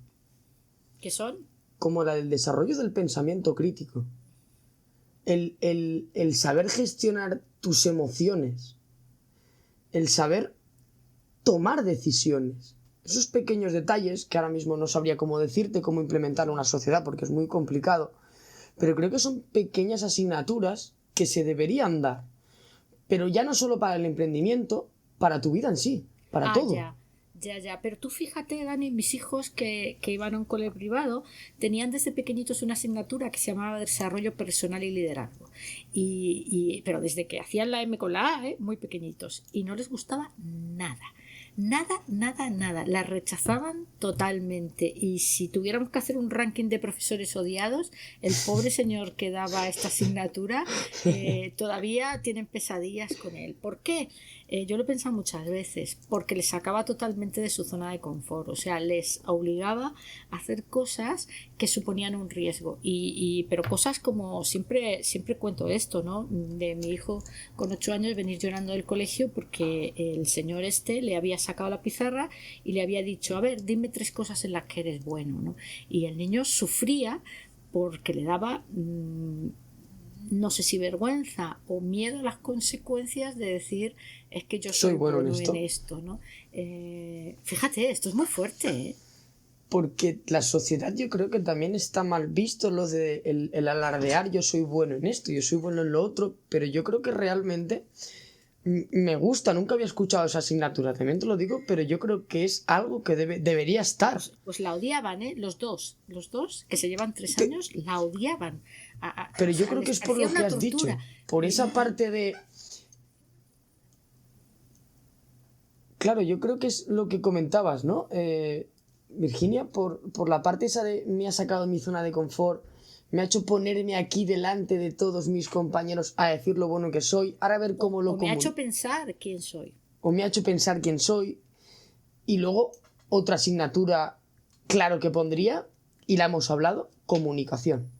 ¿Qué son? Como la del desarrollo del pensamiento crítico. El saber gestionar tus emociones. El saber tomar decisiones. Esos pequeños detalles que ahora mismo no sabría cómo decirte, cómo implementar en una sociedad, porque es muy complicado. Pero creo que son pequeñas asignaturas que se deberían dar. Pero ya no solo para el emprendimiento, para tu vida en sí. Para todo. Ya. Pero tú fíjate, Dani, mis hijos que iban a un cole privado tenían desde pequeñitos una asignatura que se llamaba Desarrollo Personal y Liderazgo. Pero desde que hacían la M con la A, muy pequeñitos. Y no les gustaba nada. Nada. La rechazaban totalmente. Y si tuviéramos que hacer un ranking de profesores odiados, el pobre señor que daba esta asignatura todavía tienen pesadillas con él. ¿Por qué? Yo lo he pensado muchas veces, porque les sacaba totalmente de su zona de confort, o sea, les obligaba a hacer cosas que suponían un riesgo, pero cosas como, siempre cuento esto, ¿no? De mi hijo con 8 años venir llorando del colegio porque el señor le había sacado la pizarra y le había dicho, a ver, dime 3 cosas en las que eres bueno, ¿no? Y el niño sufría porque le daba... no sé si vergüenza o miedo a las consecuencias de decir, es que yo soy bueno en esto, ¿no? Fíjate, esto es muy fuerte, ¿eh? Porque la sociedad, yo creo que también está mal visto lo de el alardear, yo soy bueno en esto, yo soy bueno en lo otro, pero yo creo que realmente me gusta, nunca había escuchado esa asignatura, también te lo digo, pero yo creo que es algo que debería estar. Pues la odiaban, los dos, que se llevan 3 años, la odiaban. Pero yo creo que es por lo que has dicho, por esa parte de... Claro, yo creo que es lo que comentabas, ¿no? Virginia, por la parte esa de me ha sacado de mi zona de confort, me ha hecho ponerme aquí delante de todos mis compañeros a decir lo bueno que soy, ahora a ver cómo lo... me ha hecho pensar quién soy. O me ha hecho pensar quién soy. Y luego, otra asignatura, claro que pondría, y la hemos hablado, comunicación.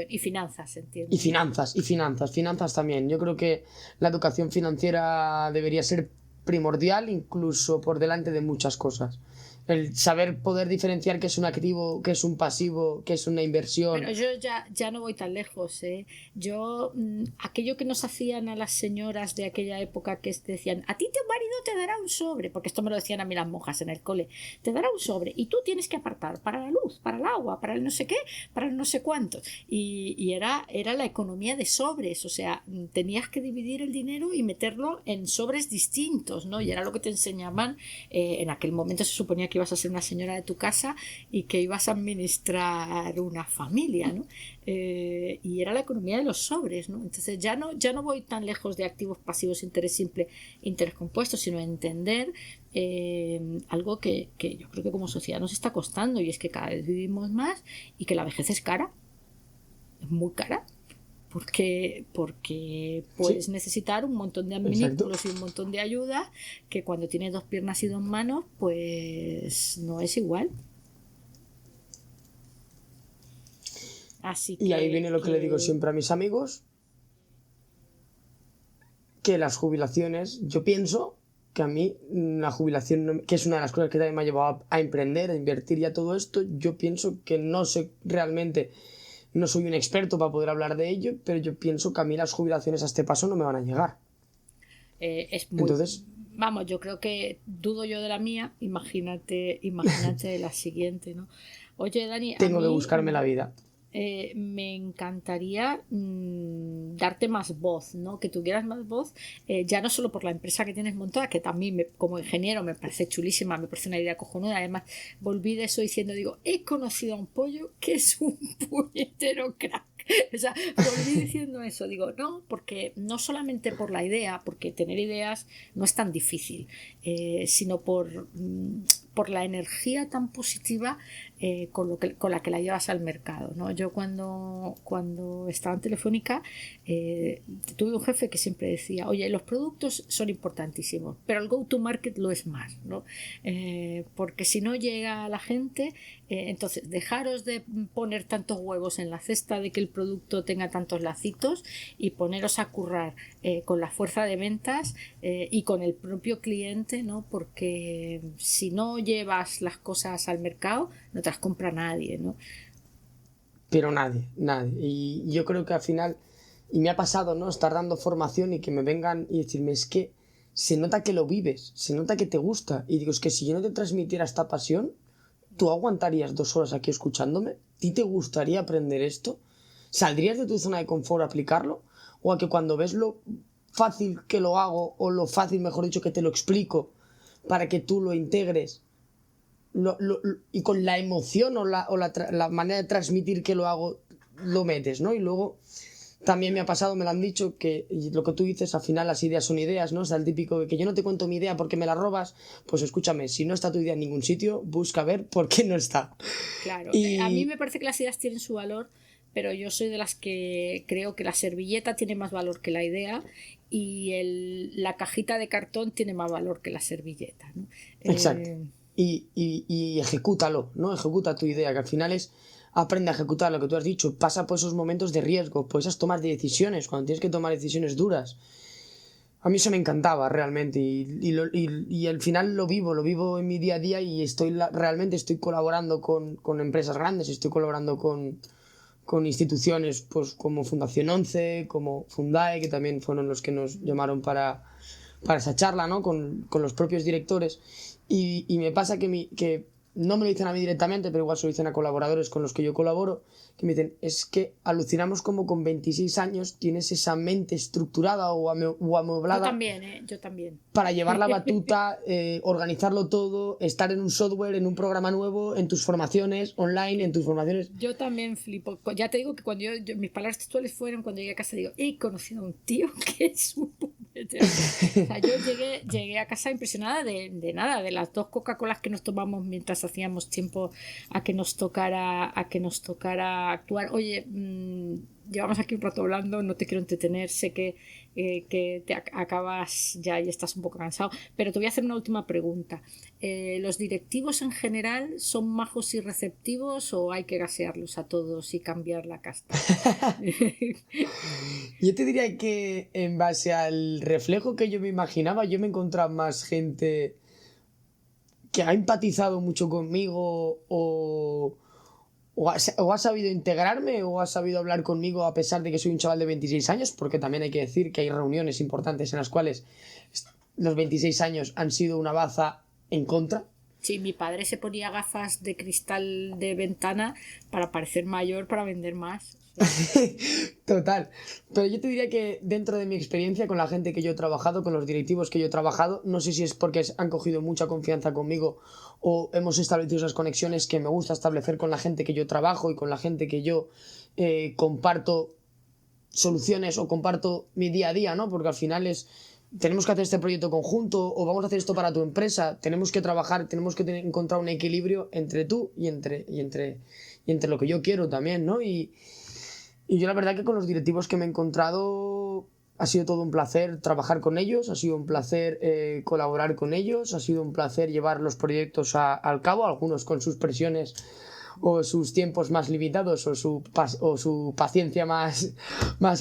Y finanzas, entiendo. Y finanzas también. Yo creo que la educación financiera debería ser primordial, incluso por delante de muchas cosas. El saber poder diferenciar qué es un activo, qué es un pasivo, qué es una inversión. Pero yo ya no voy tan lejos, ¿eh? Yo, aquello que nos hacían a las señoras de aquella época, que decían, a ti tu marido te dará un sobre, porque esto me lo decían a mí las monjas en el cole, te dará un sobre y tú tienes que apartar para la luz, para el agua, para el no sé qué, para el no sé cuánto. Y era la economía de sobres, o sea, tenías que dividir el dinero y meterlo en sobres distintos, ¿no? Y era lo que te enseñaban. En aquel momento se suponía que ibas a ser una señora de tu casa y que ibas a administrar una familia, ¿no? Y era la economía de los sobres, ¿no? Entonces ya no voy tan lejos de activos pasivos, interés simple, interés compuesto, sino entender algo que yo creo que como sociedad nos está costando, y es que cada vez vivimos más y que la vejez es cara, es muy cara. Porque puedes necesitar un montón de adminículos y un montón de ayuda que cuando tienes 2 piernas y 2 manos, pues no es igual. Así Y ahí viene lo que le digo siempre a mis amigos, que las jubilaciones, yo pienso que a mí la jubilación, que es una de las cosas que también me ha llevado a emprender, a invertir ya todo esto, yo pienso que no sé realmente, no soy un experto para poder hablar de ello, pero yo pienso que a mí las jubilaciones a este paso no me van a llegar. Es muy... Entonces, Vamos, yo creo que dudo yo de la mía, imagínate de la siguiente, ¿no? Oye, Dani, a tengo que mí buscarme la vida. me encantaría darte más voz, ¿no? Que tuvieras más voz, ya no solo por la empresa que tienes montada, que también como ingeniero me parece chulísima, me parece una idea cojonuda. Además, volví de eso diciendo, digo, he conocido a un pollo que es un puñetero crack. O sea, volví diciendo eso, digo, no, porque no solamente por la idea, porque tener ideas no es tan difícil, sino por la energía tan positiva con la que la llevas al mercado, ¿no? Yo cuando estaba en Telefónica tuve un jefe que siempre decía, oye, los productos son importantísimos, pero el go to market lo es más, ¿no? Porque si no llega a la gente, entonces dejaros de poner tantos huevos en la cesta de que el producto tenga tantos lacitos y poneros a currar con la fuerza de ventas y con el propio cliente, ¿no? Porque si no llevas las cosas al mercado no te las compra nadie, ¿no? Pero nadie. Y yo creo que al final, y me ha pasado, ¿no? Estar dando formación y que me vengan y decirme, es que se nota que lo vives, se nota que te gusta. Y digo, es que si yo no te transmitiera esta pasión, ¿tú aguantarías 2 horas aquí escuchándome? ¿A ti te gustaría aprender esto? ¿Saldrías de tu zona de confort a aplicarlo? ¿O a que cuando ves lo fácil que lo hago, o lo fácil, mejor dicho, que te lo explico, para que tú lo integres, y con la emoción o la manera de transmitir que lo hago, lo metes, ¿no? Y luego también me ha pasado, me lo han dicho, que lo que tú dices, al final las ideas son ideas, ¿no? O sea, el típico de que yo no te cuento mi idea porque me la robas, pues escúchame, si no está tu idea en ningún sitio, busca ver por qué no está. Claro, a mí Y me parece que las ideas tienen su valor, pero yo soy de las que creo que la servilleta tiene más valor que la idea y la cajita de cartón tiene más valor que la servilleta, ¿no? exacto. Y ejecútalo, ¿no? Ejecuta tu idea, que al final aprende a ejecutar lo que tú has dicho, pasa por esos momentos de riesgo, por esas tomas de decisiones, cuando tienes que tomar decisiones duras. A mí eso me encantaba realmente y al final lo vivo en mi día a día y realmente estoy colaborando con empresas grandes, estoy colaborando con instituciones pues como Fundación 11, como Fundae, que también fueron los que nos llamaron para esa charla, ¿no? Con los propios directores. Y me pasa que no me lo dicen a mí directamente, pero igual se lo dicen a colaboradores con los que yo colaboro, que me dicen, es que alucinamos como con 26 años tienes esa mente estructurada o amueblada. Yo también. Para llevar la batuta, organizarlo todo, estar en un software, en un programa nuevo, en tus formaciones online, en tus formaciones. Yo también flipo. Ya te digo que cuando mis palabras textuales fueron cuando llegué a casa, digo, he conocido a un tío que es un puñetero. O sea, yo llegué a casa impresionada de nada, de las 2 Coca-Colas que nos tomamos mientras hacíamos tiempo a que nos tocara actuar. Oye, llevamos aquí un rato hablando, no te quiero entretener, sé que te acabas ya y estás un poco cansado, pero te voy a hacer una última pregunta. ¿Los directivos en general son majos y receptivos o hay que gasearlos a todos y cambiar la casta? Yo te diría que en base al reflejo que yo me imaginaba, yo me he encontrado más gente que ha empatizado mucho conmigo o ha sabido integrarme o ha sabido hablar conmigo a pesar de que soy un chaval de 26 años, porque también hay que decir que hay reuniones importantes en las cuales los 26 años han sido una baza en contra. Sí, mi padre se ponía gafas de cristal de ventana para parecer mayor, para vender más. Total. Pero yo te diría que dentro de mi experiencia con la gente que yo he trabajado, con los directivos que yo he trabajado, no sé si es porque han cogido mucha confianza conmigo o hemos establecido esas conexiones que me gusta establecer con la gente que yo trabajo y con la gente que yo comparto soluciones o comparto mi día a día, ¿no? Porque al final tenemos que hacer este proyecto conjunto o vamos a hacer esto para tu empresa, tenemos que trabajar, tenemos que encontrar un equilibrio entre tú y entre lo que yo quiero también, ¿no? Y yo la verdad que con los directivos que me he encontrado ha sido todo un placer trabajar con ellos, ha sido un placer colaborar con ellos, ha sido un placer llevar los proyectos al cabo, algunos con sus presiones, o sus tiempos más limitados o su paciencia más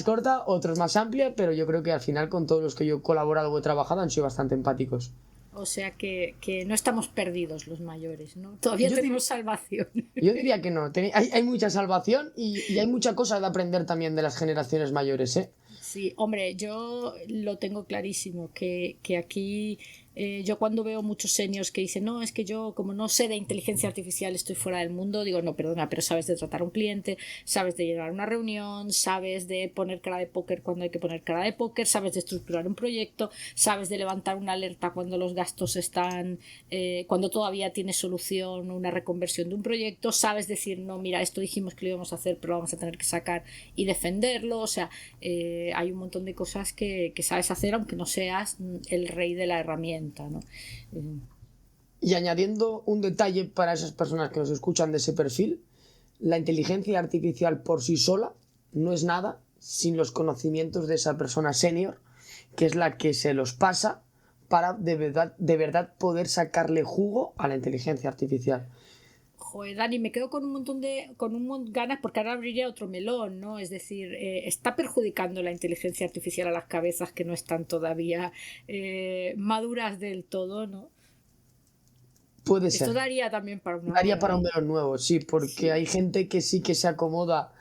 corta, otros más amplia, pero yo creo que al final con todos los que yo he colaborado o he trabajado han sido bastante empáticos. O sea que no estamos perdidos los mayores, ¿no? Todavía tenemos salvación. Yo diría que no. Hay mucha salvación y hay mucha cosa de aprender también de las generaciones mayores, ¿eh? Sí, hombre, yo lo tengo clarísimo, que aquí yo cuando veo muchos seniors que dicen, no, es que yo como no sé de inteligencia artificial estoy fuera del mundo, digo, no, perdona, pero sabes de tratar a un cliente, sabes de llevar una reunión, sabes de poner cara de póker cuando hay que poner cara de póker, sabes de estructurar un proyecto, sabes de levantar una alerta cuando los gastos están, cuando todavía tienes solución, una reconversión de un proyecto, sabes decir, no, mira, esto dijimos que lo íbamos a hacer, pero lo vamos a tener que sacar y defenderlo, o sea, hay un montón de cosas que sabes hacer aunque no seas el rey de la herramienta, ¿no? Y añadiendo un detalle para esas personas que nos escuchan de ese perfil, la inteligencia artificial por sí sola no es nada sin los conocimientos de esa persona senior, que es la que se los pasa para de verdad poder sacarle jugo a la inteligencia artificial. Joder, Dani, me quedo con un montón de ganas porque ahora abriría otro melón, ¿no? Es decir, está perjudicando la inteligencia artificial a las cabezas que no están todavía maduras del todo, ¿no? Puede ser. Esto daría también para una Daría para un melón nuevo, sí, porque sí. Hay gente que sí que se acomoda.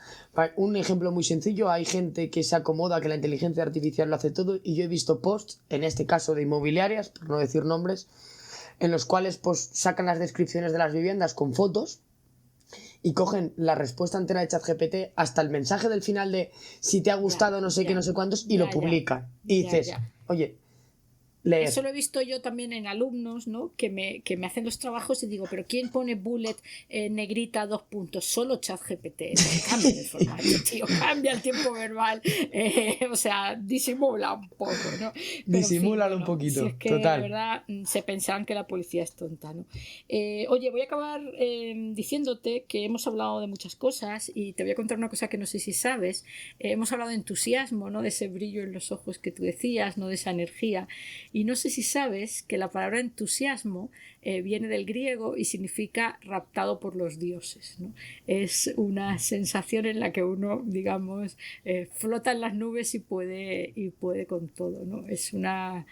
Un ejemplo muy sencillo, hay gente que se acomoda que la inteligencia artificial lo hace todo y yo he visto posts, en este caso de inmobiliarias, por no decir nombres, en los cuales pues sacan las descripciones de las viviendas con fotos y cogen la respuesta entera de ChatGPT hasta el mensaje del final de si te ha gustado no sé qué, no sé cuántos y lo publican. Y dices, oye, leer. Eso lo he visto yo también en alumnos, ¿no? Que me hacen los trabajos y digo, pero ¿quién pone bullet negrita 2 puntos? Solo ChatGPT. Cambia el formato, tío, cambia el tiempo verbal, o sea, disimula un poco, ¿no? Disimúlalo un poquito, si es que total. De verdad se pensaban que la policía es tonta, ¿no? Oye, voy a acabar diciéndote que hemos hablado de muchas cosas y te voy a contar una cosa que no sé si sabes. Hemos hablado de entusiasmo, ¿no? De ese brillo en los ojos que tú decías, ¿no? De esa energía. Y no sé si sabes que la palabra entusiasmo viene del griego y significa raptado por los dioses, ¿no? Es una sensación en la que uno, digamos, flota en las nubes y puede con todo, ¿no? Es una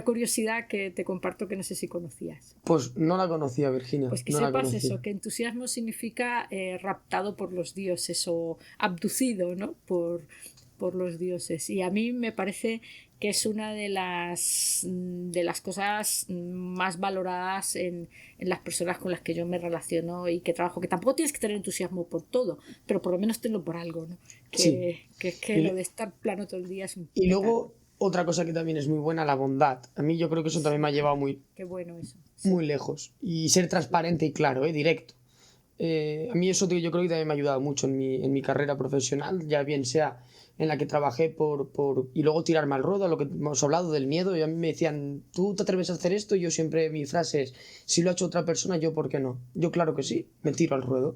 curiosidad que te comparto que no sé si conocías. Pues no la conocía, Virginia. Pues que no sepas eso, que entusiasmo significa raptado por los dioses o abducido, ¿no? por los dioses. Y a mí me parece que es una de las cosas más valoradas en las personas con las que yo me relaciono y que trabajo, que tampoco tienes que tener entusiasmo por todo, pero por lo menos tenlo por algo, ¿no? Que lo de estar plano todo el día es un... Y luego, otra cosa que también es muy buena, la bondad. A mí yo creo que eso también me ha llevado muy... Qué bueno eso. Sí. Muy lejos. Y ser transparente y claro, directo. A mí eso yo creo que también me ha ayudado mucho en mi carrera profesional, ya bien sea en la que trabajé y luego tirarme al ruedo, a lo que hemos hablado del miedo, y a mí me decían, ¿tú te atreves a hacer esto? Y yo siempre, mi frase es, si lo ha hecho otra persona, yo ¿por qué no? Yo claro que sí, me tiro al ruedo.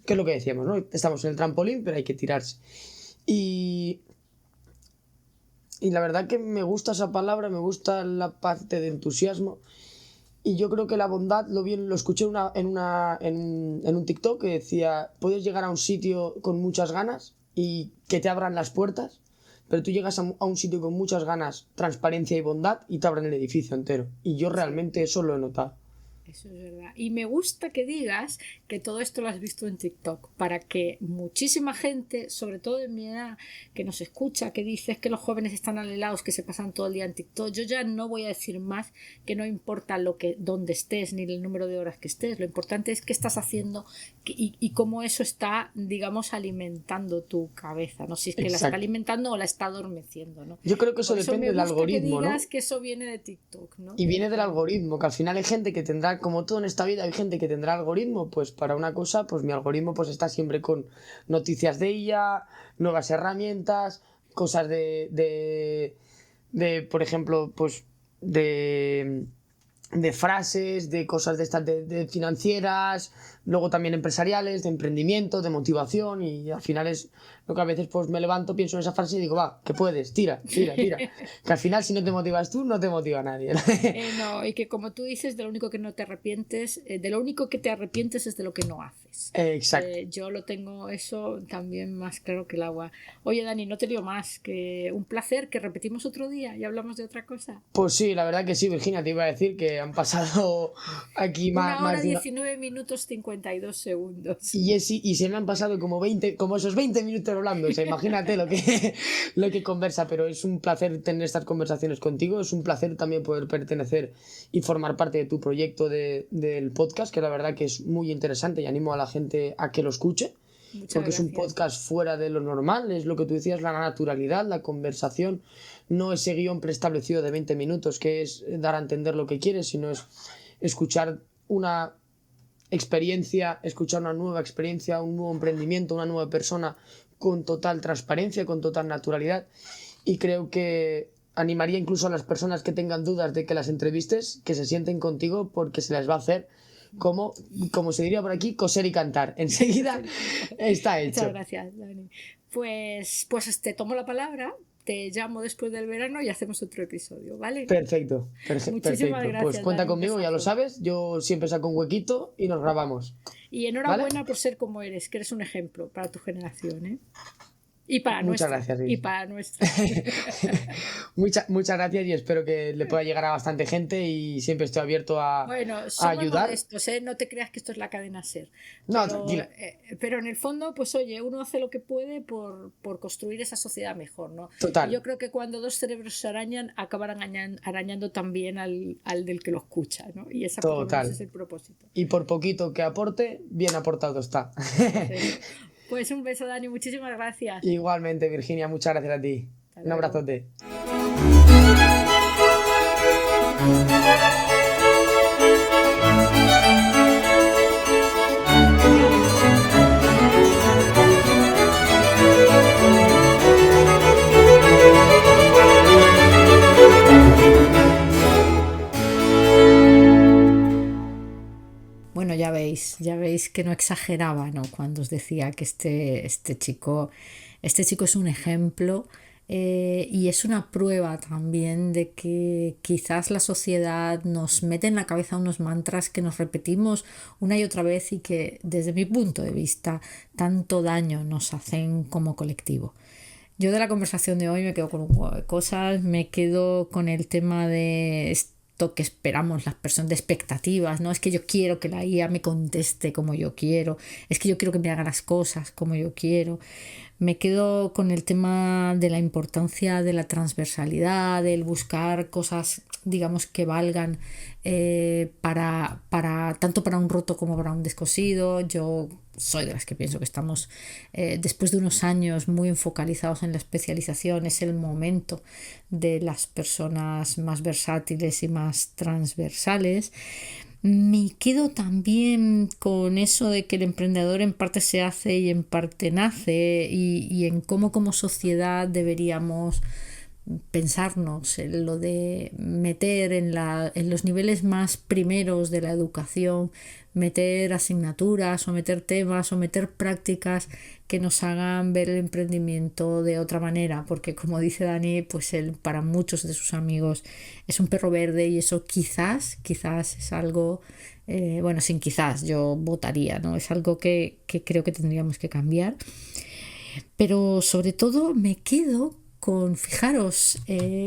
Que es lo que decíamos, ¿no? Estamos en el trampolín, pero hay que tirarse. Y la verdad que me gusta esa palabra, me gusta la parte de entusiasmo. Y yo creo que la bondad lo escuché en un TikTok que decía, puedes llegar a un sitio con muchas ganas y que te abran las puertas, pero tú llegas a un sitio con muchas ganas, transparencia y bondad y te abren el edificio entero. Y yo realmente eso lo he notado. Eso es verdad. Y me gusta que digas que todo esto lo has visto en TikTok, para que muchísima gente, sobre todo de mi edad, que nos escucha, que dice que los jóvenes están alelados, que se pasan todo el día en TikTok, yo ya no voy a decir más, que no importa dónde estés ni el número de horas que estés, lo importante es qué estás haciendo y cómo eso está, digamos, alimentando tu cabeza, no si es que Exacto. La está alimentando o la está adormeciendo, ¿no? Yo creo que eso depende del algoritmo, que digas, ¿no? que eso viene de TikTok, ¿no? Y viene del algoritmo, que al final hay gente que tendrá, como todo en esta vida, hay gente que tendrá algoritmo, pues para una cosa, pues mi algoritmo pues está siempre con noticias de ella, nuevas herramientas, cosas de por ejemplo, pues de de frases, de cosas de estas de financieras, luego también empresariales, de emprendimiento, de motivación, y al final es lo que a veces pues me levanto, pienso en esa frase y digo, va, que puedes, tira, tira, tira. Que al final si no te motivas tú, no te motiva nadie. No, y que como tú dices, de lo único que no te arrepientes, de lo único que te arrepientes es de lo que no haces. Exacto. Yo lo tengo eso también más claro que el agua. Oye, Dani, no te digo más, que un placer, que repetimos otro día y hablamos de otra cosa. Pues sí, la verdad que sí, Virginia, te iba a decir que han pasado aquí Una hora más de 19 minutos 52 segundos. y se me han pasado como 20, como esos 20 minutos hablando. O sea, imagínate lo que conversa, pero es un placer tener estas conversaciones contigo. Es un placer también poder pertenecer y formar parte de tu proyecto del podcast, que la verdad que es muy interesante y animo a la gente a que lo escuche. Muchas Porque gracias. es un podcast fuera de lo normal, es lo que tú decías, la naturalidad, la conversación, no ese guión preestablecido de 20 minutos que es dar a entender lo que quieres, sino es escuchar una experiencia, escuchar una nueva experiencia, un nuevo emprendimiento, una nueva persona con total transparencia, con total naturalidad. Y creo que animaría incluso a las personas que tengan dudas de que las entrevistes, que se sienten contigo porque se les va a hacer como se diría por aquí, coser y cantar. Enseguida está hecho. Muchas gracias, Dani. Pues te tomo la palabra, te llamo después del verano y hacemos otro episodio, ¿vale? Perfecto. Muchísimas Perfecto. gracias, Pues cuenta Dani, un conmigo, ya lo besazo. sabes. Yo siempre saco un huequito y nos grabamos. Y enhorabuena por ser como eres, que eres un ejemplo para tu generación, ¿eh? Y para Muchas nuestra. gracias, Y Luis. para nuestra. Muchas gracias y espero que le pueda llegar a bastante gente y siempre estoy abierto a Bueno, somos ayudar. modestos, ¿eh? No te creas que esto es la cadena SER. No, Pero, tranquila. pero en el fondo, pues oye, uno hace lo que puede por construir esa sociedad mejor, ¿no? Total. Y yo creo que cuando dos cerebros se arañan, acaban arañando también al del que lo escucha, ¿no? Y ese por lo menos Total. es el propósito. Y por poquito que aporte, bien aportado está. Perfecto. Pues un beso, Dani, muchísimas gracias. Igualmente, Virginia, muchas gracias a ti. Hasta Un luego. abrazote. Bueno, ya veis que no exageraba, ¿no? Cuando os decía que este chico es un ejemplo, y es una prueba también de que quizás la sociedad nos mete en la cabeza unos mantras que nos repetimos una y otra vez y que desde mi punto de vista tanto daño nos hacen como colectivo. Yo de la conversación de hoy me quedo con un huevo de cosas, me quedo con el tema de esto que esperamos las personas, de expectativas, ¿no? Es que yo quiero que la IA me conteste como yo quiero, es que yo quiero que me haga las cosas como yo quiero. Me quedo con el tema de la importancia de la transversalidad, del buscar cosas, digamos, que valgan para tanto para un roto como para un descosido. Yo soy de las que pienso que estamos, después de unos años muy focalizados en la especialización, es el momento de las personas más versátiles y más transversales. Me quedo también con eso de que el emprendedor en parte se hace y en parte nace, y en cómo como sociedad deberíamos pensarnos en lo de meter en los niveles más primeros de la educación, meter asignaturas o meter temas o meter prácticas que nos hagan ver el emprendimiento de otra manera, porque como dice Dani, pues él para muchos de sus amigos es un perro verde, y eso quizás es algo, bueno, sin quizás, yo votaría, ¿no? Es algo que creo que tendríamos que cambiar. Pero sobre todo me quedo fijaros,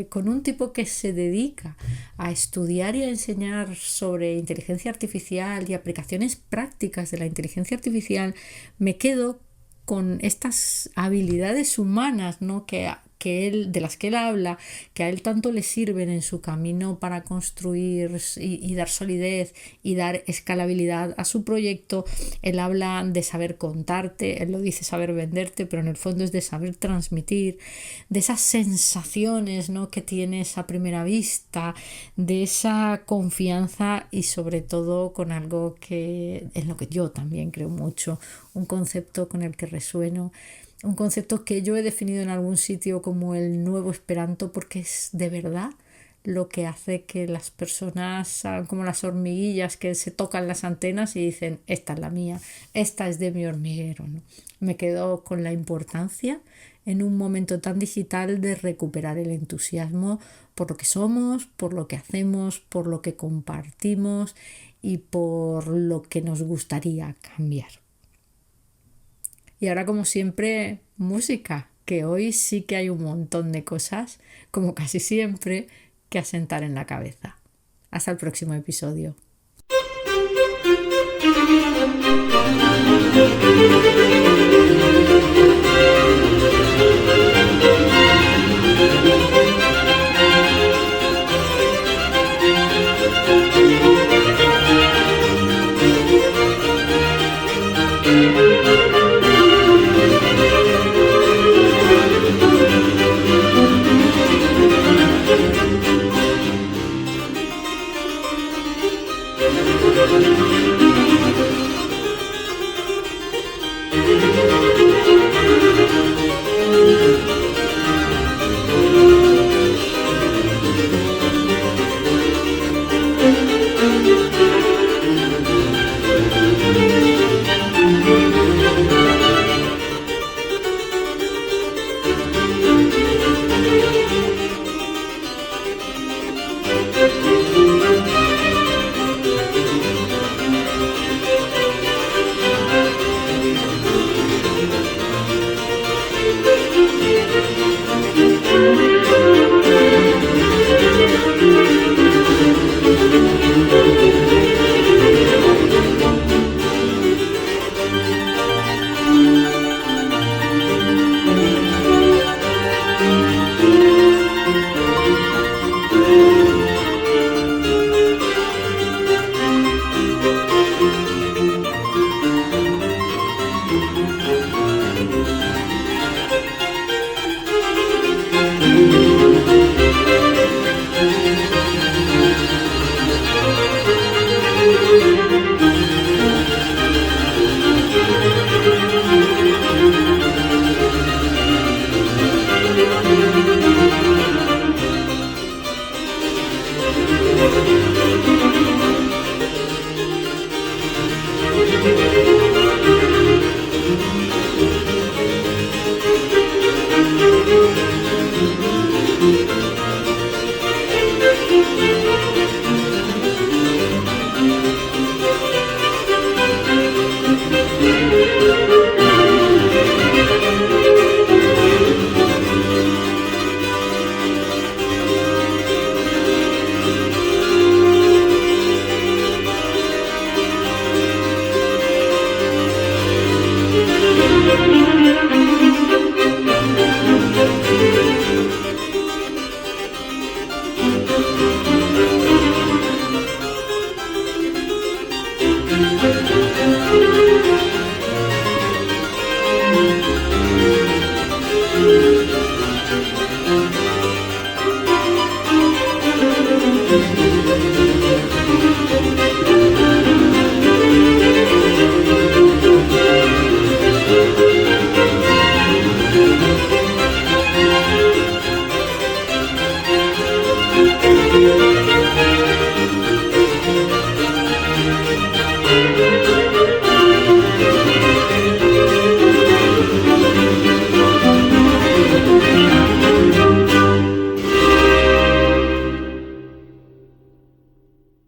con un tipo que se dedica a estudiar y a enseñar sobre inteligencia artificial y aplicaciones prácticas de la inteligencia artificial. Me quedo con estas habilidades humanas, ¿no? De las que él habla, que a él tanto le sirven en su camino para construir y dar solidez y dar escalabilidad a su proyecto. Él habla de saber contarte, él lo dice saber venderte, pero en el fondo es de saber transmitir, de esas sensaciones, ¿no? que tienes a primera vista, de esa confianza, y sobre todo con algo en lo que yo también creo mucho, un concepto con el que resueno. Un concepto que yo he definido en algún sitio como el nuevo Esperanto, porque es de verdad lo que hace que las personas hagan como las hormiguillas que se tocan las antenas y dicen, esta es la mía, esta es de mi hormiguero, ¿no? Me quedo con la importancia en un momento tan digital de recuperar el entusiasmo por lo que somos, por lo que hacemos, por lo que compartimos y por lo que nos gustaría cambiar. Y ahora, como siempre, música, que hoy sí que hay un montón de cosas, como casi siempre, que asentar en la cabeza. Hasta el próximo episodio.